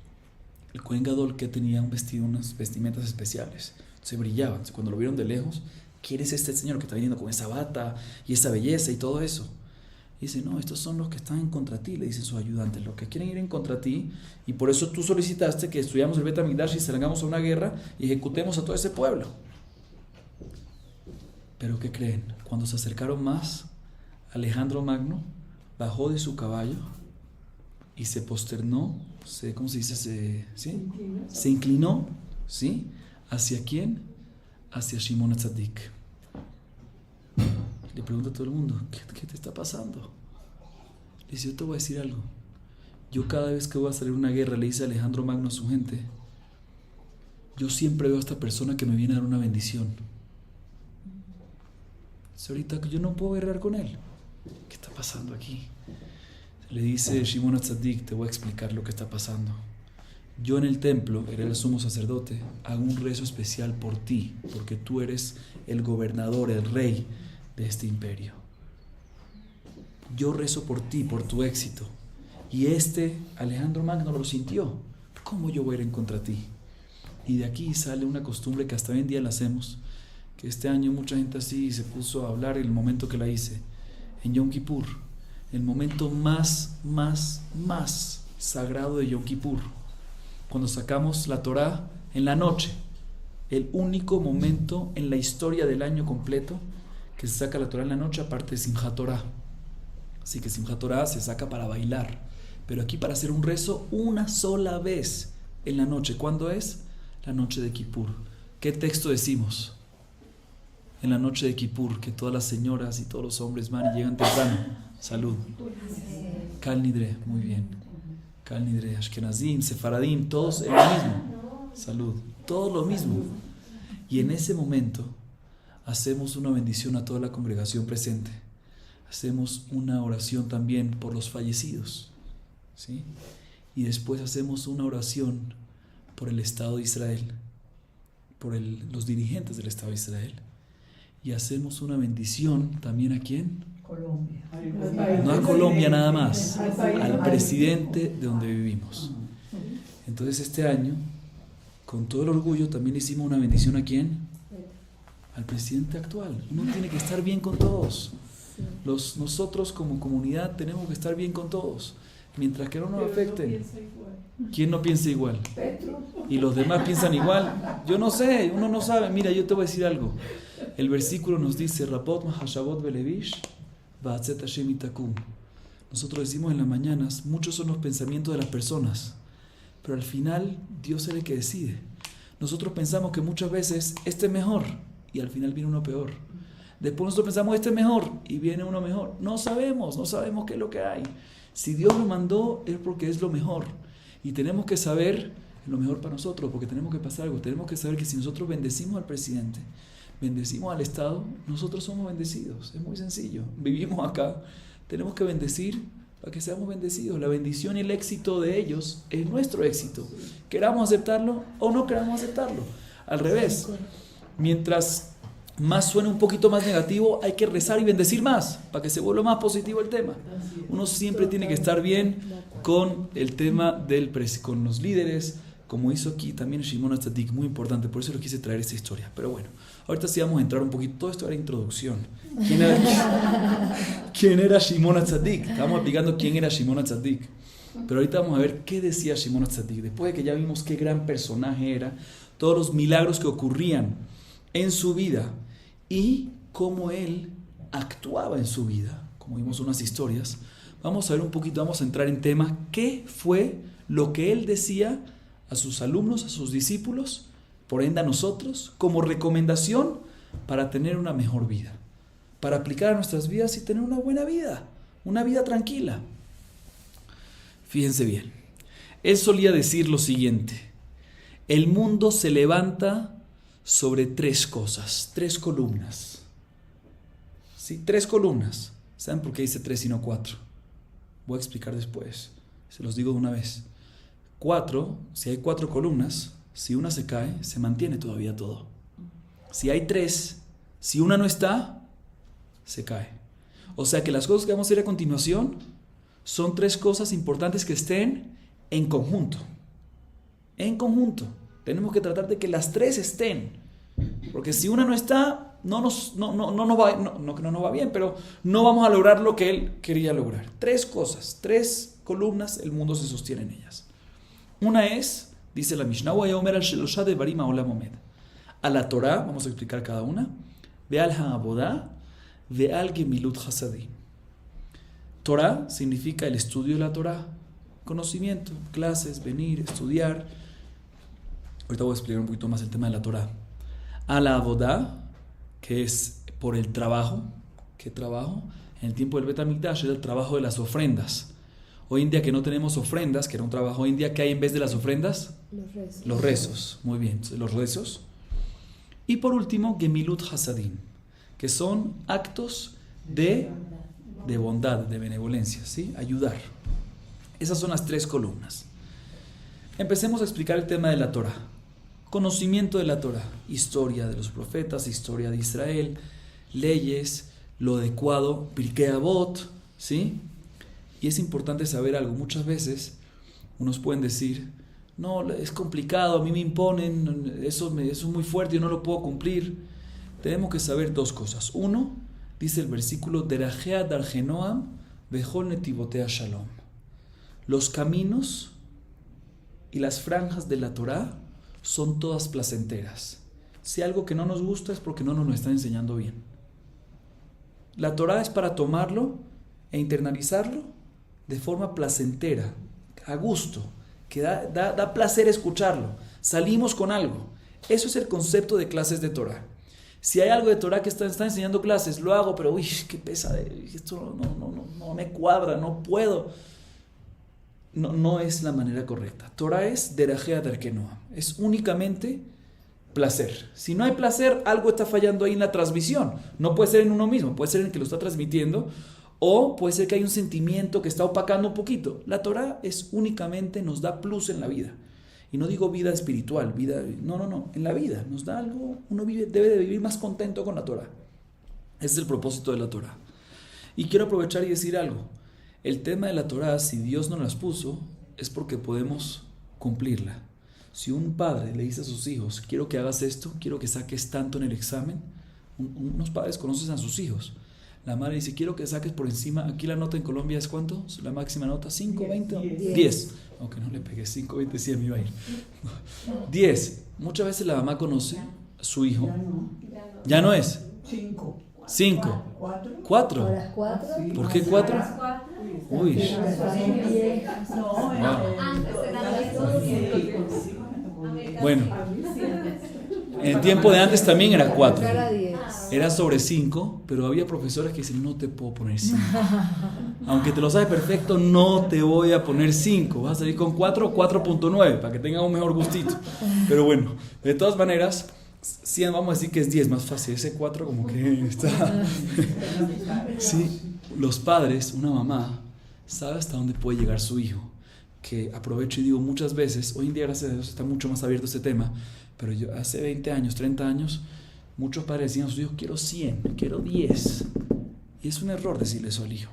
El Kohen Gadol, que tenía un vestido, unas vestimentas especiales, se brillaban. Cuando lo vieron de lejos: ¿quién es este señor que está viniendo con esa bata y esa belleza y todo eso? Y dice: no, estos son los que están en contra ti, le dicen sus ayudantes, los que quieren ir en contra ti, y por eso tú solicitaste que estudiamos el Bet HaMikdash y salgamos a una guerra y ejecutemos a todo ese pueblo. Pero ¿qué creen? Cuando se acercaron más, Alejandro Magno bajó de su caballo y se posternó, ¿cómo se dice? Se inclinó, ¿sí? ¿Hacia quién? Hacia Shimon HaTzadik. Le pregunta a todo el mundo: ¿qué te está pasando? Le dice: yo te voy a decir algo. Yo cada vez que voy a salir a una guerra, le dice Alejandro Magno a su gente, yo siempre veo a esta persona que me viene a dar una bendición. Dice: ahorita que yo no puedo guerrear con él. ¿Qué está pasando aquí? Le dice Shimon HaTzadik: te voy a explicar lo que está pasando. Yo en el templo, era el sumo sacerdote, hago un rezo especial por ti, porque tú eres el gobernador, el rey de este imperio. Yo rezo por ti, por tu éxito. Y Alejandro Magno lo sintió. ¿Cómo yo voy a ir en contra de ti? Y de aquí sale una costumbre que hasta hoy en día la hacemos, que este año mucha gente así se puso a hablar en el momento que la hice, en Yom Kippur, el momento más sagrado de Yom Kippur, cuando sacamos la Torá en la noche, el único momento en la historia del año completo que se saca la Torá en la noche, aparte de Simchat Torá. Así que Simchat Torá se saca para bailar, pero aquí para hacer un rezo una sola vez en la noche. ¿Cuándo es? La noche de Kippur. ¿Qué texto decimos? En la noche de Kippur, que todas las señoras y todos los hombres van y llegan temprano. Salud. Kal Nidre, muy bien. Kal Nidre, Ashkenazim, Sefaradim, todos en lo mismo. Salud. Todo lo mismo. Y en ese momento hacemos una bendición a toda la congregación presente. Hacemos una oración también por los fallecidos, ¿sí? Y después hacemos una oración por el Estado de Israel, por los dirigentes del Estado de Israel. Y hacemos una bendición también ¿a quién? Colombia. No a Colombia nada más, al presidente de donde vivimos. Entonces este año, con todo el orgullo, también hicimos una bendición ¿a quién? Al presidente actual. Uno tiene que estar bien con todos. Nosotros como comunidad tenemos que estar bien con todos, mientras que no nos afecten. ¿Quién no piensa igual? ¿Y los demás piensan igual? Yo no sé, uno no sabe. Mira, yo te voy a decir algo. El versículo nos dice: Rapot mahashavot belevish va'atzet Hashem itakum. Nosotros decimos en las mañanas, muchos son los pensamientos de las personas, pero al final Dios es el que decide. Nosotros pensamos que muchas veces este es mejor y al final viene uno peor. Después nosotros pensamos este es mejor y viene uno mejor. No sabemos qué es lo que hay. Si Dios lo mandó es porque es lo mejor. Y tenemos que saber lo mejor para nosotros, porque tenemos que pasar algo. Tenemos que saber que si nosotros bendecimos al presidente, bendecimos al Estado, nosotros somos bendecidos. Es muy sencillo. Vivimos acá, tenemos que bendecir para que seamos bendecidos. La bendición y el éxito de ellos es nuestro éxito. Queramos aceptarlo o no queramos aceptarlo. Al revés, mientras más suena un poquito más negativo, hay que rezar y bendecir más para que se vuelva más positivo el tema. Uno siempre tiene que estar bien con el tema con los líderes, como hizo aquí también Shimon HaTzadik, muy importante. Por eso les quise traer esta historia. Pero bueno, ahorita sí vamos a entrar un poquito. Todo esto era introducción. ¿Quién era Shimon HaTzadik? Estábamos explicando quién era Shimon HaTzadik. Pero ahorita vamos a ver qué decía Shimon HaTzadik. Después de que ya vimos qué gran personaje era, todos los milagros que ocurrían en su vida y cómo él actuaba en su vida, como vimos unas historias, vamos a ver un poquito, vamos a entrar en tema, qué fue lo que él decía a sus alumnos, a sus discípulos, por ende a nosotros, como recomendación para tener una mejor vida, para aplicar a nuestras vidas y tener una buena vida, una vida tranquila. Fíjense bien, él solía decir lo siguiente: el mundo se levanta sobre 3 cosas, 3 columnas. ¿Sí? 3 columnas. ¿Saben por qué dice 3 y no 4? Voy a explicar después. Se los digo de una vez. 4, si hay 4 columnas, si una se cae, se mantiene todavía todo. Si hay 3, si una no está, se cae. O sea que las cosas que vamos a ir a continuación son 3 cosas importantes que estén en conjunto. En conjunto. Tenemos que tratar de que las 3 estén. Porque si una no está, no nos va bien, pero no vamos a lograr lo que él quería lograr. 3 cosas, 3 columnas, el mundo se sostiene en ellas. Una es, dice la Mishnah, a la Torah, vamos a explicar cada una, ve'al ha'avodah, ve'al gemilut hasadim. Torah significa el estudio de la Torah, conocimiento, clases, venir, estudiar. Ahorita voy a explicar un poquito más el tema de la Torah. A la avodah, que es por el trabajo. ¿Qué trabajo? En el tiempo del Bet HaMikdash era el trabajo de las ofrendas. Hoy en día que no tenemos ofrendas, que era un trabajo hoy en día, ¿qué hay en vez de las ofrendas? Los rezos. Los rezos. Muy bien, los rezos. Y por último, Gemilut Hasadim, que son actos de bondad, de benevolencia, ¿sí? Ayudar. Esas son las 3 columnas. Empecemos a explicar el tema de la Torah. Conocimiento de la Torah, historia de los profetas, historia de Israel, leyes, lo adecuado, Pirkei Avot, ¿sí? Y es importante saber algo. Muchas veces unos pueden decir, no, es complicado, a mí me imponen, eso es muy fuerte, yo no lo puedo cumplir. Tenemos que saber 2 cosas. Uno, dice el versículo, Derajea dargenoam bechol netivotea shalom. Los caminos y las franjas de la Torah son todas placenteras. Si algo que no nos gusta es porque no nos lo están enseñando bien. La Torah es para tomarlo e internalizarlo de forma placentera, a gusto, que da placer escucharlo. Salimos con algo. Eso es el concepto de clases de Torah. Si hay algo de Torah que está enseñando clases, lo hago, pero uy, qué pesa, esto no me cuadra, no puedo. No es la manera correcta. Torah es derajea darkenoa. Es únicamente placer. Si no hay placer, algo está fallando ahí en la transmisión. No puede ser en uno mismo, puede ser en el que lo está transmitiendo, o puede ser que hay un sentimiento que está opacando un poquito. La Torah es únicamente, nos da plus en la vida. Y no digo vida espiritual, no. En la vida nos da algo, uno debe de vivir más contento con la Torah. Ese es el propósito de la Torah. Y quiero aprovechar y decir algo. El tema de la Torah, si Dios nos las puso, es porque podemos cumplirla. Si un padre le dice a sus hijos, quiero que hagas esto, quiero que saques tanto en el examen, unos padres conocen a sus hijos. La madre dice, quiero que saques por encima, aquí la nota en Colombia es ¿cuánto? La máxima nota, 5, 20, 10. Aunque no le pegué 5, 20, 100 me iba a ir. 10. Muchas veces la mamá conoce a su hijo. Ya no es. 5. 4. ¿Ahora 4? Sí. ¿Por qué 4? Uy. Bueno, en el tiempo de antes también era 4. Era sobre 5, pero había profesores que dicen, no te puedo poner 5. Aunque te lo sabes perfecto, no te voy a poner 5. Vas a salir con 4 o 4.9 para que tengan un mejor gustito. Pero bueno, de todas maneras, 100 vamos a decir que es 10, más fácil. Ese 4 como que está... Sí, los padres, una mamá, sabe hasta dónde puede llegar su hijo. Que aprovecho y digo muchas veces, hoy en día gracias a Dios está mucho más abierto este tema, pero yo hace 20 años, 30 años, muchos padres decían a sus hijos, quiero 100, quiero 10. Y es un error decirle eso al hijo.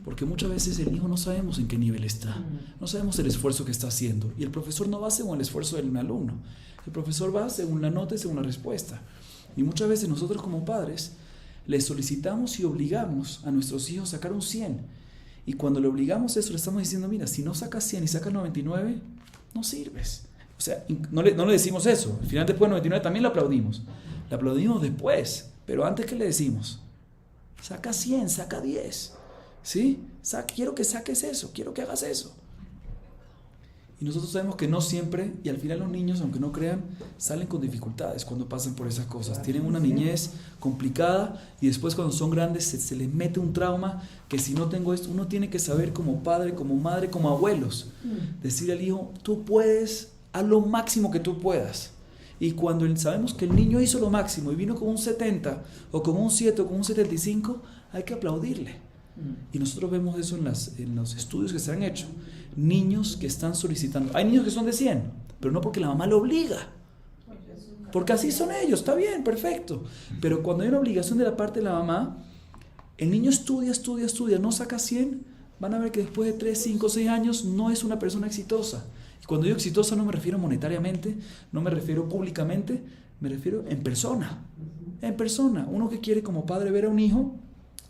Porque muchas veces el hijo no sabemos en qué nivel está, no sabemos el esfuerzo que está haciendo. Y el profesor no va según el esfuerzo del alumno, el profesor va según la nota y según la respuesta. Y muchas veces nosotros como padres le solicitamos y obligamos a nuestros hijos a sacar un 100. Y cuando le obligamos eso, le estamos diciendo, mira, si no sacas 100 y sacas 99, no sirves. O sea, no le decimos eso. Al final después de 99 también lo aplaudimos. Le aplaudimos después, pero antes, ¿qué le decimos? Saca 100, saca 10. ¿Sí? Quiero que saques eso, quiero que hagas eso. Y nosotros sabemos que no siempre, y al final los niños, aunque no crean, salen con dificultades cuando pasan por esas cosas. Tienen una niñez complicada y después cuando son grandes se les mete un trauma que si no tengo esto, uno tiene que saber como padre, como madre, como abuelos, decir al hijo, tú puedes, haz lo máximo que tú puedas. Y cuando sabemos que el niño hizo lo máximo y vino con un 70 o con un 7 o con un 75, hay que aplaudirle. Y nosotros vemos eso en los estudios que se han hecho. Niños que están solicitando. Hay niños que son de 100, pero no porque la mamá lo obliga. Porque así son ellos, está bien, perfecto. Pero cuando hay una obligación de la parte de la mamá, el niño estudia, no saca 100, van a ver que después de 3, 5, 6 años no es una persona exitosa. Y cuando digo exitosa no me refiero monetariamente, no me refiero públicamente, me refiero en persona. En persona. Uno que quiere como padre ver a un hijo,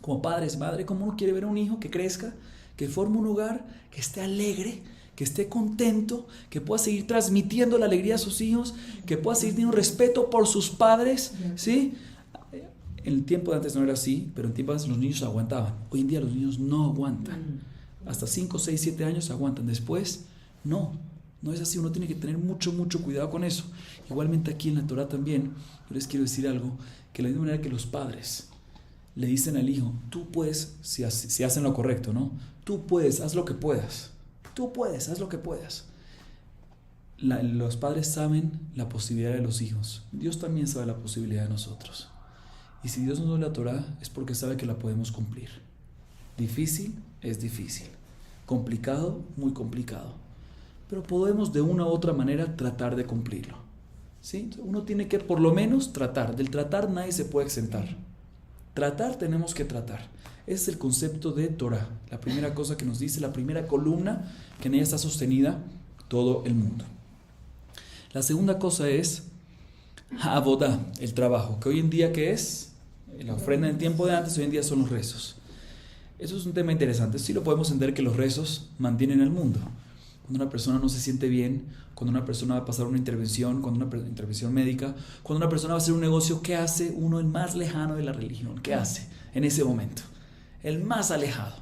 como padre es madre, como uno quiere ver a un hijo que crezca, que forme un hogar, que esté alegre, que esté contento, que pueda seguir transmitiendo la alegría a sus hijos, que pueda seguir teniendo respeto por sus padres, ¿sí? En el tiempo de antes no era así, pero en tiempo de antes los niños aguantaban. Hoy en día los niños no aguantan. Hasta 5, 6, 7 años aguantan. Después, no es así. Uno tiene que tener mucho cuidado con eso. Igualmente aquí en la Torah también, yo les quiero decir algo, que de la misma manera que los padres le dicen al hijo, tú puedes, si hacen lo correcto, ¿no? Tú puedes, haz lo que puedas. Tú puedes, haz lo que puedas. Los padres saben la posibilidad de los hijos. Dios también sabe la posibilidad de nosotros. Y si Dios nos da la Torah es porque sabe que la podemos cumplir. Difícil es difícil. Complicado, muy complicado. Pero podemos de una u otra manera tratar de cumplirlo. ¿Sí? Uno tiene que por lo menos tratar. Del tratar nadie se puede exentar. Tratar tenemos que tratar. Ese es el concepto de Torah. La primera cosa que nos dice, la primera columna que en ella está sostenida todo el mundo. La segunda cosa es Ha'avodah, el trabajo, que hoy en día ¿qué es? La ofrenda en el tiempo de antes, hoy en día son los rezos. Eso es un tema interesante. Sí lo podemos entender que los rezos mantienen el mundo. Cuando una persona no se siente bien, cuando una persona va a pasar una intervención, cuando una intervención médica, cuando una persona va a hacer un negocio, ¿qué hace uno el más lejano de la religión? ¿Qué hace en ese momento? El más alejado.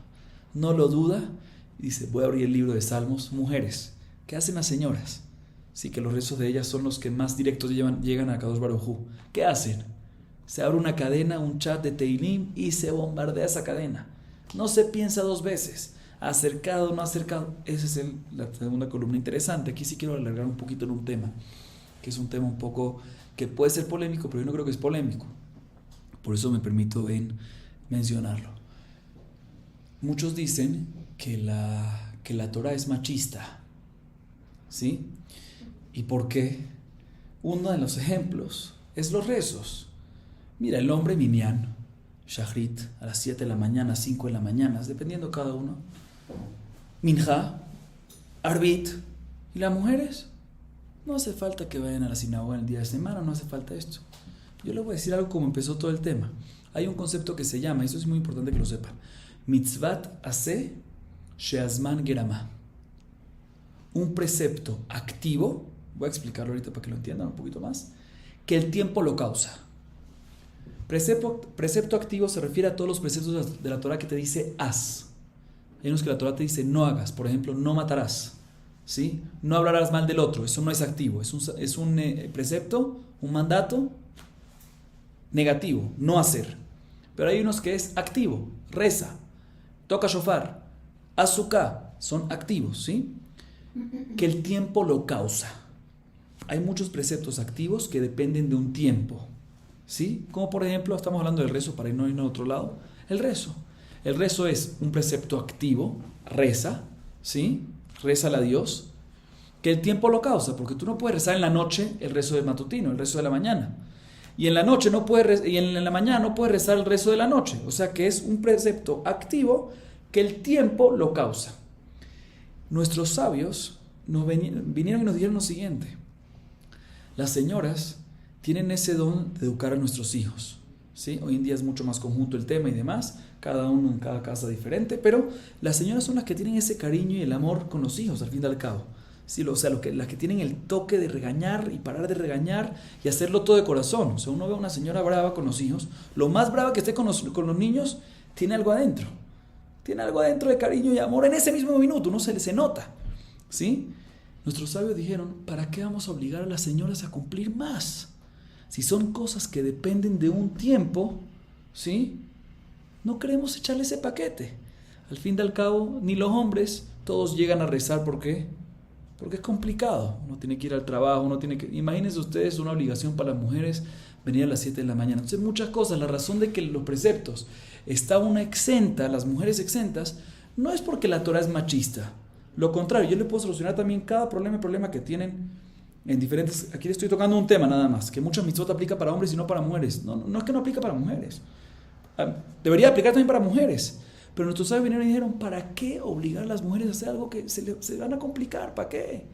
No lo duda. Dice, voy a abrir el libro de Salmos. Mujeres, ¿qué hacen las señoras? Sí, que los rezos de ellas son los que más directos llegan a Kadosh Baruj Hu. ¿Qué hacen? Se abre una cadena, un chat de Teilim y se bombardea esa cadena. No se piensa 2 veces. Acercado, no acercado. Esa es la segunda columna interesante. Aquí sí quiero alargar un poquito en un tema, que es un tema un poco que puede ser polémico, pero yo no creo que es polémico. Por eso me permito en mencionarlo. Muchos dicen que la Torah es machista. ¿Sí? ¿Y por qué? Uno de los ejemplos es los rezos. Mira, el hombre minyan, shachrit, a las 7 de la mañana, 5 de la mañana, dependiendo cada uno. Minja, arbit. ¿Y las mujeres? No hace falta que vayan a la sinagoga el día de semana, no hace falta esto. Yo les voy a decir algo como empezó todo el tema. Hay un concepto que se llama, eso es muy importante que lo sepan, mitzvat aseh sheazman gerama. Un precepto activo, voy a explicarlo ahorita para que lo entiendan un poquito más, que el tiempo lo causa. Precepto activo se refiere a todos los preceptos de la Torah que te dice haz. Hay unos que la Torah te dice no hagas, por ejemplo, no matarás, ¿sí? No hablarás mal del otro, eso no es activo, es un precepto, un mandato negativo, no hacer. Pero hay unos que es activo, reza, toca shofar, azúcar, son activos, ¿sí? Que el tiempo lo causa. Hay muchos preceptos activos que dependen de un tiempo, ¿sí? Como por ejemplo, estamos hablando del rezo para no ir a otro lado. El rezo es un precepto activo, reza, ¿sí? Rézale a Dios, que el tiempo lo causa, porque tú no puedes rezar en la noche el rezo de matutino, el rezo de la mañana. Y en la noche y en la mañana no puedes rezar el rezo de la noche. O sea que es un precepto activo que el tiempo lo causa. Nuestros sabios vinieron y nos dijeron lo siguiente. Las señoras tienen ese don de educar a nuestros hijos, ¿sí? Hoy en día es mucho más conjunto el tema y demás, cada uno en cada casa diferente, pero las señoras son las que tienen ese cariño y el amor con los hijos, al fin y al cabo. Sí, las que tienen el toque de regañar y parar de regañar y hacerlo todo de corazón. O sea, uno ve a una señora brava con los hijos, lo más brava que esté con los niños, tiene algo adentro. Tiene algo adentro de cariño y amor en ese mismo minuto, uno se nota, ¿sí? Nuestros sabios dijeron, ¿para qué vamos a obligar a las señoras a cumplir más? Si son cosas que dependen de un tiempo, ¿sí? No queremos echarle ese paquete. Al fin y al cabo, ni los hombres, todos llegan a rezar, ¿por qué? porque es complicado. Uno tiene que ir al trabajo, imagínense ustedes una obligación para las mujeres venir a las 7 de la mañana. Entonces muchas cosas, la razón de que los preceptos está una exenta, las mujeres exentas, no es porque la Torah es machista. Lo contrario, yo le puedo solucionar también cada problema que tienen en diferentes... Aquí le estoy tocando un tema nada más, que muchas mitzvot aplica para hombres y no para mujeres. No es que no aplica para mujeres. Debería aplicar también para mujeres. Pero nuestros sabios vinieron y dijeron, ¿para qué obligar a las mujeres a hacer algo que se van a complicar? ¿Para qué?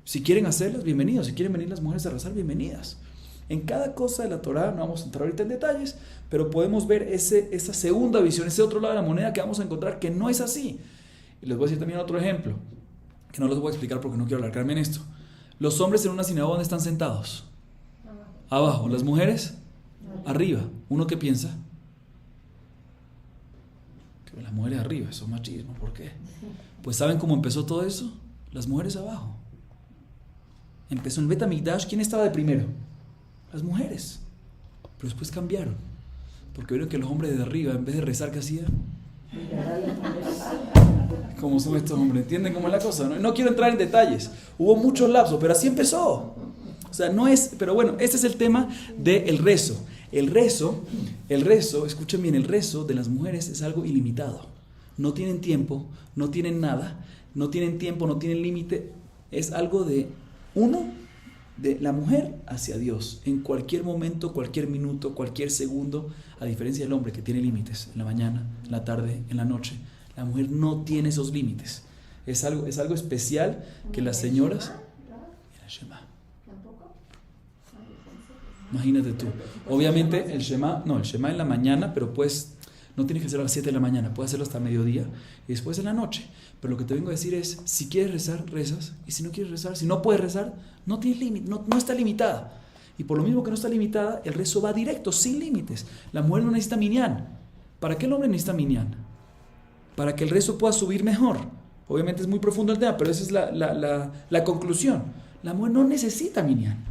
Si quieren hacerlas, bienvenidos. Si quieren venir las mujeres a rezar, bienvenidas. En cada cosa de la Torah, no vamos a entrar ahorita en detalles, pero podemos ver esa segunda visión, ese otro lado de la moneda que vamos a encontrar que no es así. Y les voy a decir también otro ejemplo, que no les voy a explicar porque no quiero alargarme en esto. Los hombres en una sinagoga, ¿dónde están sentados? Abajo. Las mujeres, arriba. ¿Uno qué piensa? Que las mujeres arriba, eso es machismo. ¿Por qué? Pues ¿saben cómo empezó todo eso? Las mujeres abajo. Empezó en Bet Hamikdash. ¿Quién estaba de primero? Las mujeres. Pero después cambiaron, porque vieron que los hombres de arriba, en vez de rezar, ¿qué hacían? ¿Cómo son estos hombres? ¿Entienden cómo es la cosa? No quiero entrar en detalles. Hubo muchos lapsos, pero así empezó. O sea, no es... Pero bueno, este es el tema del rezo. El rezo, escuchen bien, el rezo de las mujeres es algo ilimitado. No tienen tiempo, no tienen nada, no tienen tiempo, no tienen límite. Es algo de la mujer hacia Dios, en cualquier momento, cualquier minuto, cualquier segundo, a diferencia del hombre que tiene límites, en la mañana, en la tarde, en la noche. La mujer no tiene esos límites. Es algo especial que las señoras... Mira, Shema. Imagínate tú. Obviamente el Shema en la mañana, pero pues no tienes que hacerlo a las 7 de la mañana, puedes hacerlo hasta mediodía y después en la noche. Pero lo que te vengo a decir es, si quieres rezar, rezas, y si no quieres rezar, si no puedes rezar, no tienes límite, no está limitada. Y por lo mismo que no está limitada, el rezo va directo, sin límites. La mujer no necesita minyan. ¿Para qué el hombre necesita minyan? Para que el rezo pueda subir mejor. Obviamente es muy profundo el tema, pero esa es la conclusión. La mujer no necesita minyan.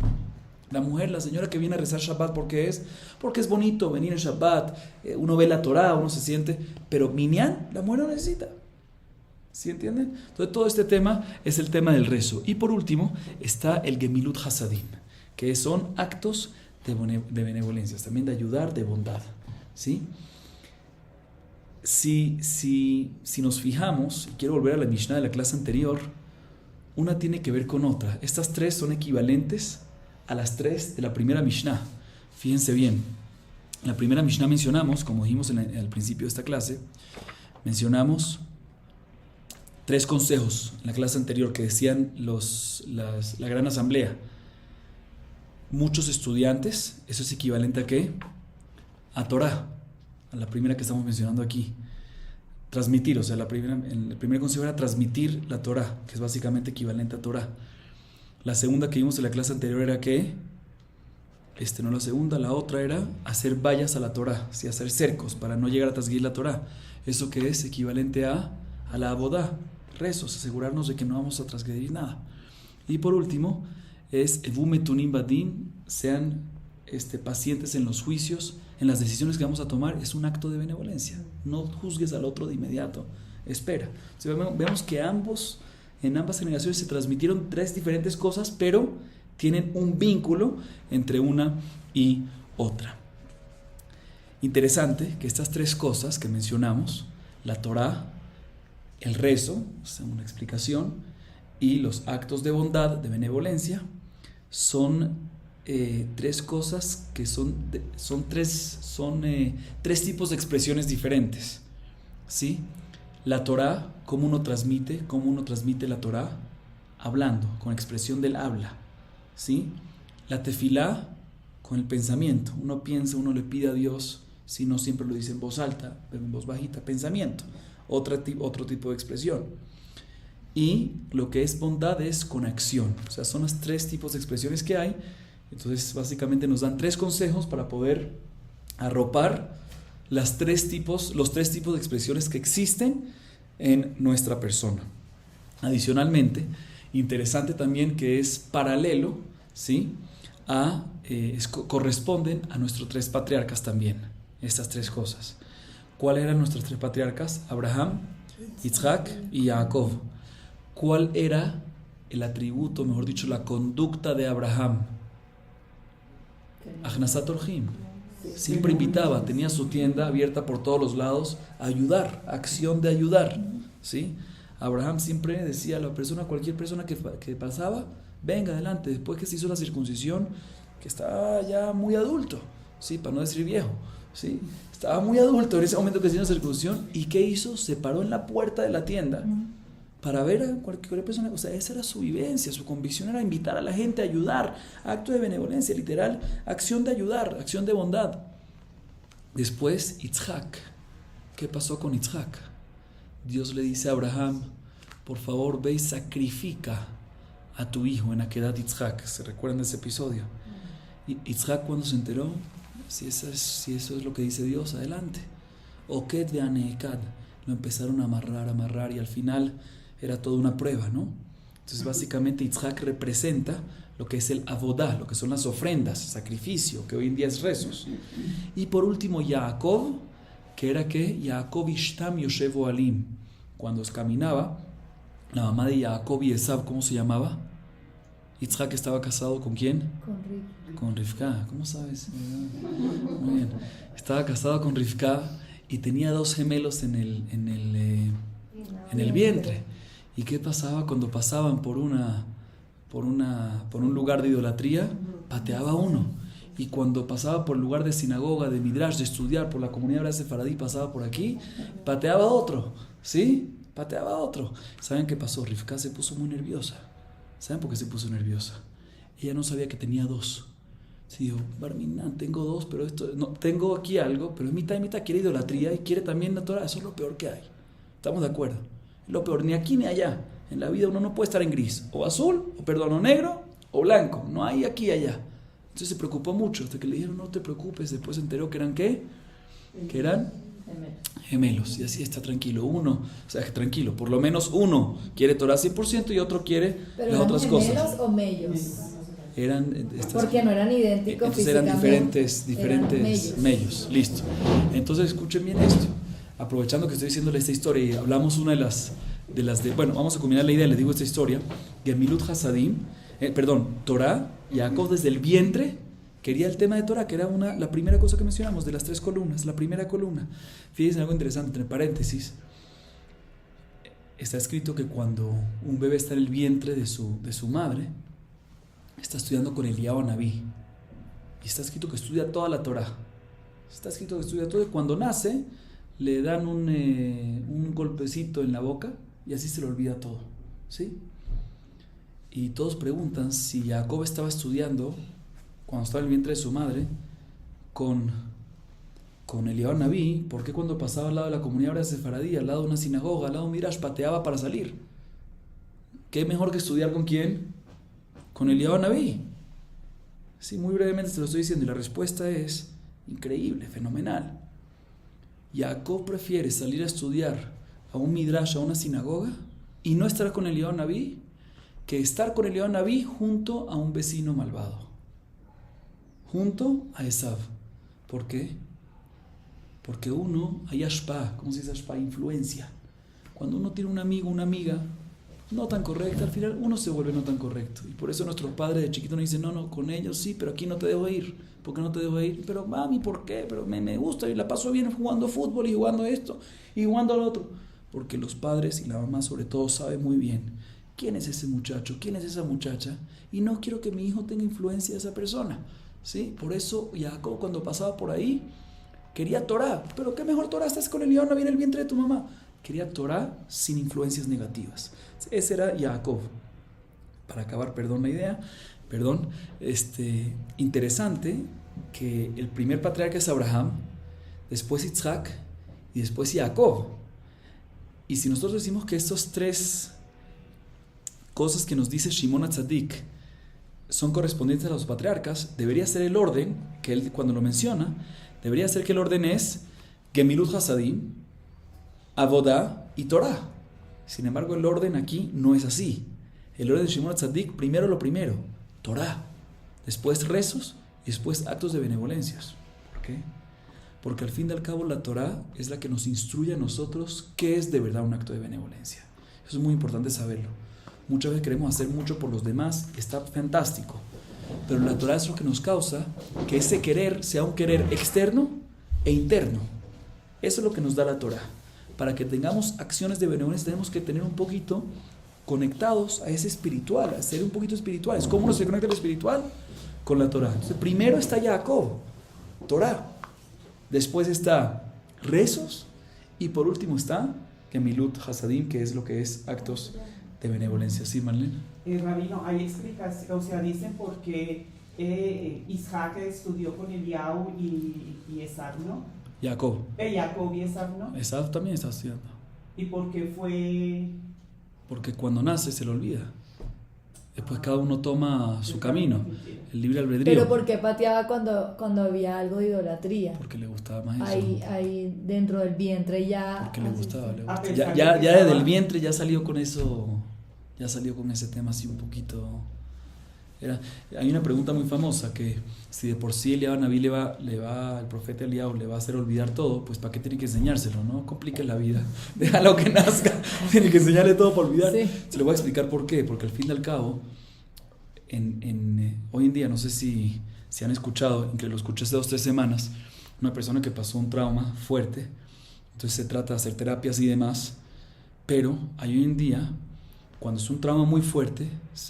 La mujer, la señora que viene a rezar Shabbat, porque es bonito venir en Shabbat, uno ve la Torah, uno se siente, pero minyan, la mujer no necesita. ¿Sí entienden? Entonces todo este tema es el tema del rezo. Y por último está el Gemilut Hasadim, que son actos de benevolencia, también de ayudar, de bondad. ¿Sí? Si nos fijamos, y quiero volver a la Mishnah de la clase anterior, una tiene que ver con otra. Estas tres son equivalentes a las tres de la primera Mishnah. Fíjense bien. En la primera Mishnah mencionamos, como dijimos al principio de esta clase, mencionamos 3 consejos en la clase anterior que decían la gran asamblea. Muchos estudiantes, eso es equivalente a ¿qué? A Torah, a la primera que estamos mencionando aquí. Transmitir, o sea, el primer consejo era transmitir la Torah, que es básicamente equivalente a Torah. La segunda que vimos en la clase anterior era ¿qué? No la segunda, la otra era hacer vallas a la Torah, ¿sí? Hacer cercos para no llegar a transgredir la Torah. ¿Eso que es? Equivalente a la abodá, rezos, asegurarnos de que no vamos a transgredir nada. Y por último es Evu Metunim Badin, sean pacientes en los juicios, en las decisiones que vamos a tomar. Es un acto de benevolencia. No juzgues al otro de inmediato, espera. O sea, vemos que en ambas generaciones se transmitieron 3 diferentes cosas, pero tienen un vínculo entre una y otra. Interesante que estas 3 cosas que mencionamos, la Torah, el rezo, o sea, una explicación, y los actos de bondad, de benevolencia, son 3 cosas que son 3 tipos de expresiones diferentes. ¿Sí? La Torah, ¿cómo uno transmite la Torah? Hablando, con expresión del habla. ¿Sí? La tefilá, con el pensamiento. Uno piensa, uno le pide a Dios, si no siempre lo dice en voz alta, pero en voz bajita, pensamiento. Otro tipo de expresión. Y lo que es bondad es con acción. O sea, son los 3 tipos de expresiones que hay. Entonces, básicamente nos dan 3 consejos para poder arropar los 3 tipos de expresiones que existen en nuestra persona. Adicionalmente, interesante también que es paralelo, ¿sí? Corresponden a nuestros 3 patriarcas también, estas 3 cosas. ¿Cuáles eran nuestros 3 patriarcas? Abraham, Isaac y Jacob. ¿Cuál era el atributo, mejor dicho, la conducta de Abraham. Achnasat Orhim. Siempre invitaba, tenía su tienda abierta por todos los lados, a ayudar, acción de ayudar, ¿sí? Abraham siempre decía a la persona, cualquier persona que pasaba, venga adelante, después que se hizo la circuncisión, que estaba ya muy adulto, ¿sí? Para no decir viejo, ¿sí? Estaba muy adulto en ese momento que se hizo la circuncisión, ¿y qué hizo? Se paró en la puerta de la tienda para ver a cualquier persona. O sea, esa era su vivencia, su convicción era invitar a la gente a ayudar, acto de benevolencia, literal, acción de ayudar, acción de bondad. Después, Yitzhak. ¿Qué pasó con Yitzhak? Dios le dice a Abraham, por favor, ve y sacrifica a tu hijo en Akedat Yitzhak. ¿Se recuerdan de ese episodio? Y Yitzhak, cuando se enteró, si eso es lo que dice Dios, adelante. Oked ve'anekad. Lo empezaron a amarrar, y al final era toda una prueba, ¿no? Entonces, básicamente, Yitzhak representa lo que es el avodá, lo que son las ofrendas, sacrificio, que hoy en día es rezos. Y por último, Jacob, que era que Jacob Ishtam Yoshevo Alim. Cuando caminaba, la mamá de Jacob y Esav, ¿cómo se llamaba? Yitzhak estaba casado ¿con quién? Con Rivka. ¿Cómo sabes? Muy bien. Estaba casado con Rivka y tenía 2 gemelos en el vientre. ¿Y qué pasaba cuando pasaban por un lugar de idolatría? Pateaba uno. Y cuando pasaba por el lugar de sinagoga, de midrash, de estudiar por la comunidad hebrea sefaradí, pasaba por aquí, pateaba otro, ¿sí? Pateaba otro. ¿Saben qué pasó? Rivka se puso muy nerviosa. ¿Saben por qué se puso nerviosa? Ella no sabía que tenía 2. Sí, dijo, Barminan, tengo 2, pero no, tengo aquí algo, pero es mitad y mitad. Quiere idolatría y quiere también la Torah. Eso es lo peor que hay. ¿Estamos de acuerdo? Lo peor, ni aquí ni allá. En la vida uno no puede estar en gris, o azul, o negro, o blanco. No hay aquí y allá. Entonces se preocupó mucho, hasta que le dijeron, no te preocupes. Después se enteró que eran ¿qué? Que eran gemelos. Y así está tranquilo. Tranquilo, por lo menos uno quiere Torah 100% y otro quiere las otras cosas. ¿Gemelos o mellos? Porque no eran idénticos físicamente. Eran diferentes eran mellos. Listo. Entonces escuchen bien esto. Aprovechando que estoy diciéndole esta historia y hablamos una de las bueno, vamos a combinar la idea, les digo esta historia. Gemilut Hasadim, Torah, Jacob desde el vientre quería el tema de Torah, que era la primera cosa que mencionamos, de las 3 columnas, la primera columna. Fíjense algo interesante, entre paréntesis, está escrito que cuando un bebé está en el vientre de su madre, está estudiando con Eliyahu Anabí, y está escrito que estudia toda la Torah. Está escrito que estudia todo, y cuando nace le dan un golpecito en la boca y así se le olvida todo, ¿sí? Y todos preguntan si Jacob estaba estudiando cuando estaba en el vientre de su madre con Eliyahu Anabí, ¿por qué cuando pasaba al lado de la comunidad hebrea sefaradí, al lado de una sinagoga, al lado de un midrash, pateaba para salir? ¿Qué mejor que estudiar con quién? Con Eliyahu Anabí. Sí, muy brevemente te lo estoy diciendo y la respuesta es increíble, fenomenal. Jacob prefiere salir a estudiar a un midrash, a una sinagoga, y no estar con Eliyahu Anabí, que estar con Eliyahu Anabí junto a un vecino malvado, junto a Esav. ¿Por qué? Porque hay ashpa, ¿cómo se dice ashpa? Influencia. Cuando uno tiene un amigo, una amiga no tan correcta, al final uno se vuelve no tan correcto. Y por eso nuestros padres de chiquito nos dicen, no, con ellos sí, pero aquí no te dejo ir. ¿Por qué no te dejo ir? Pero mami, ¿por qué? Pero me gusta y la paso bien jugando fútbol y jugando esto y jugando lo otro. Porque los padres y la mamá sobre todo saben muy bien quién es ese muchacho, quién es esa muchacha, y no quiero que mi hijo tenga influencia de esa persona, ¿sí? Por eso Jacob cuando pasaba por ahí quería Torah, pero qué mejor Torah, estás con Eliyahu Anabí en el vientre de tu mamá. Quería Torah sin influencias negativas. Ese era Jacob. Para acabar, perdón la idea, interesante que el primer patriarca es Abraham, después Yitzhak y después Jacob. Y si nosotros decimos que estos 3 cosas que nos dice Shimon HaTzadik son correspondientes a los patriarcas, debería ser el orden, que él cuando lo menciona, debería ser que el orden es Gemilut Hasadim, Avodah y Torah. Sin embargo, el orden aquí no es así. El orden de Shimon HaTzadik, primero lo primero, Torah, después rezos y después actos de benevolencias. ¿Por qué? Porque al fin y al cabo la Torah es la que nos instruye a nosotros qué es de verdad un acto de benevolencia. Eso es muy importante saberlo. Muchas veces queremos hacer mucho por los demás, está fantástico. Pero la Torah es lo que nos causa que ese querer sea un querer externo e interno. Eso es lo que nos da la Torah. Para que tengamos acciones de benevolencia tenemos que tener un poquito conectados a ese espiritual, a ser un poquito espirituales. ¿Cómo uno se conecta a lo espiritual? Con la Torah. Entonces, primero está Jacob, Torah. Después está rezos. Y por último está Gemilut Hasadim, que es lo que es actos de benevolencia. ¿Sí, Marlene? Rabino, hay explicación, o sea, dicen por qué Isaac estudió con Eliau y Esab, ¿no? Jacob. Jacob y Esab, ¿no? Esab también está estudiando. ¿Y por qué fue...? Porque cuando nace se le olvida. Después cada uno toma su camino, el libre albedrío. Pero ¿por qué pateaba cuando había algo de idolatría? Porque le gustaba más eso. Ahí dentro del vientre ya... Porque le gustaba. pesar Ya de que desde estaba- el vientre ya salió con eso, ya salió con ese tema así un poquito. Hay una pregunta muy famosa que si de por sí Eliab Naví el profeta Eliab le va a hacer olvidar todo, pues ¿para qué tiene que enseñárselo? No compliques la vida, déjalo que nazca, tiene que enseñarle todo para olvidar. Sí. Se lo voy a explicar por qué, porque al fin y al cabo, hoy en día, no sé si han escuchado, aunque lo escuché hace 2 o 3 semanas, una persona que pasó un trauma fuerte, entonces se trata de hacer terapias y demás, pero hay hoy en día, cuando es un trauma muy fuerte,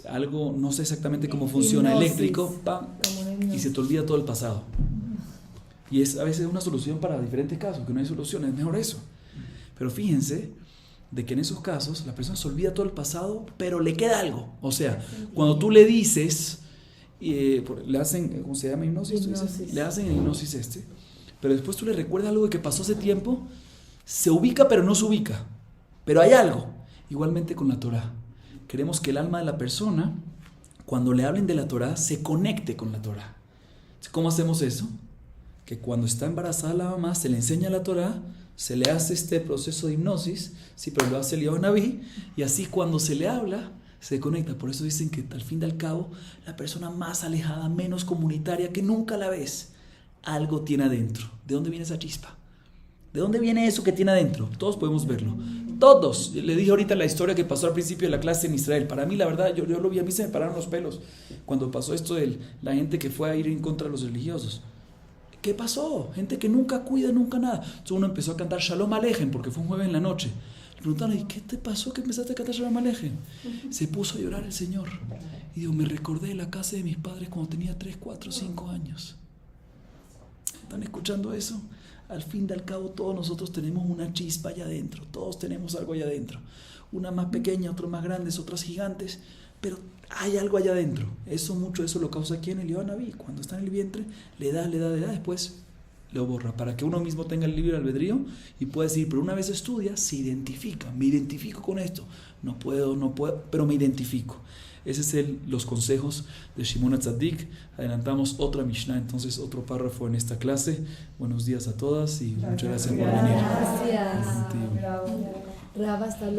algo, no sé exactamente cómo funciona, Hipnosis. eléctrico, ¡pam! Como una hipnosis. Y se te olvida todo el pasado. Y es a veces una solución para diferentes casos, que no hay solución, es mejor eso. Pero fíjense de que en esos casos la persona se olvida todo el pasado, pero le queda algo. O sea, cuando tú le dices, le hacen, ¿cómo se llama? Hipnosis. Hipnosis. Le hacen hipnosis pero después tú le recuerdas algo de que pasó hace tiempo, se ubica pero no se ubica. Pero hay algo. Igualmente con la Torah. Queremos que el alma de la persona, cuando le hablen de la Torah, se conecte con la Torah. ¿Cómo hacemos eso? Que cuando está embarazada la mamá, se le enseña la Torah, se le hace este proceso de hipnosis, sí, pero lo hace Eliyahu Naví, y así cuando se le habla, se conecta. Por eso dicen que al fin y al cabo, la persona más alejada, menos comunitaria, que nunca la ves, algo tiene adentro. ¿De dónde viene esa chispa? ¿De dónde viene eso que tiene adentro? Todos podemos verlo. Todos. Le dije ahorita la historia que pasó al principio de la clase en Israel. Para mí, la verdad, yo lo vi, a mí se me pararon los pelos cuando pasó esto de la gente que fue a ir en contra de los religiosos. ¿Qué pasó? Gente que nunca cuida, nunca nada. Entonces uno empezó a cantar Shalom Aleichem porque fue un jueves en la noche. Le preguntaron, ¿y qué te pasó que empezaste a cantar Shalom Aleichem? Se puso a llorar el Señor. Y dijo, me recordé de la casa de mis padres cuando tenía 3, 4, 5 años. ¿Están escuchando eso? Al fin y al cabo todos nosotros tenemos una chispa allá adentro, todos tenemos algo allá adentro, una más pequeña, otras más grandes, otras gigantes, pero hay algo allá adentro. Eso lo causa aquí en Eliyahu Naví. Cuando está en el vientre le da, después lo borra, para que uno mismo tenga el libre albedrío y pueda decir, pero una vez estudia, se identifica, me identifico con esto, no puedo, pero me identifico. Ese es los consejos de Shimon HaTzadik. Adelantamos otra Mishnah, entonces otro párrafo en esta clase. Buenos días a todas y muchas gracias por venir. Gracias. Contigo. Rab, hasta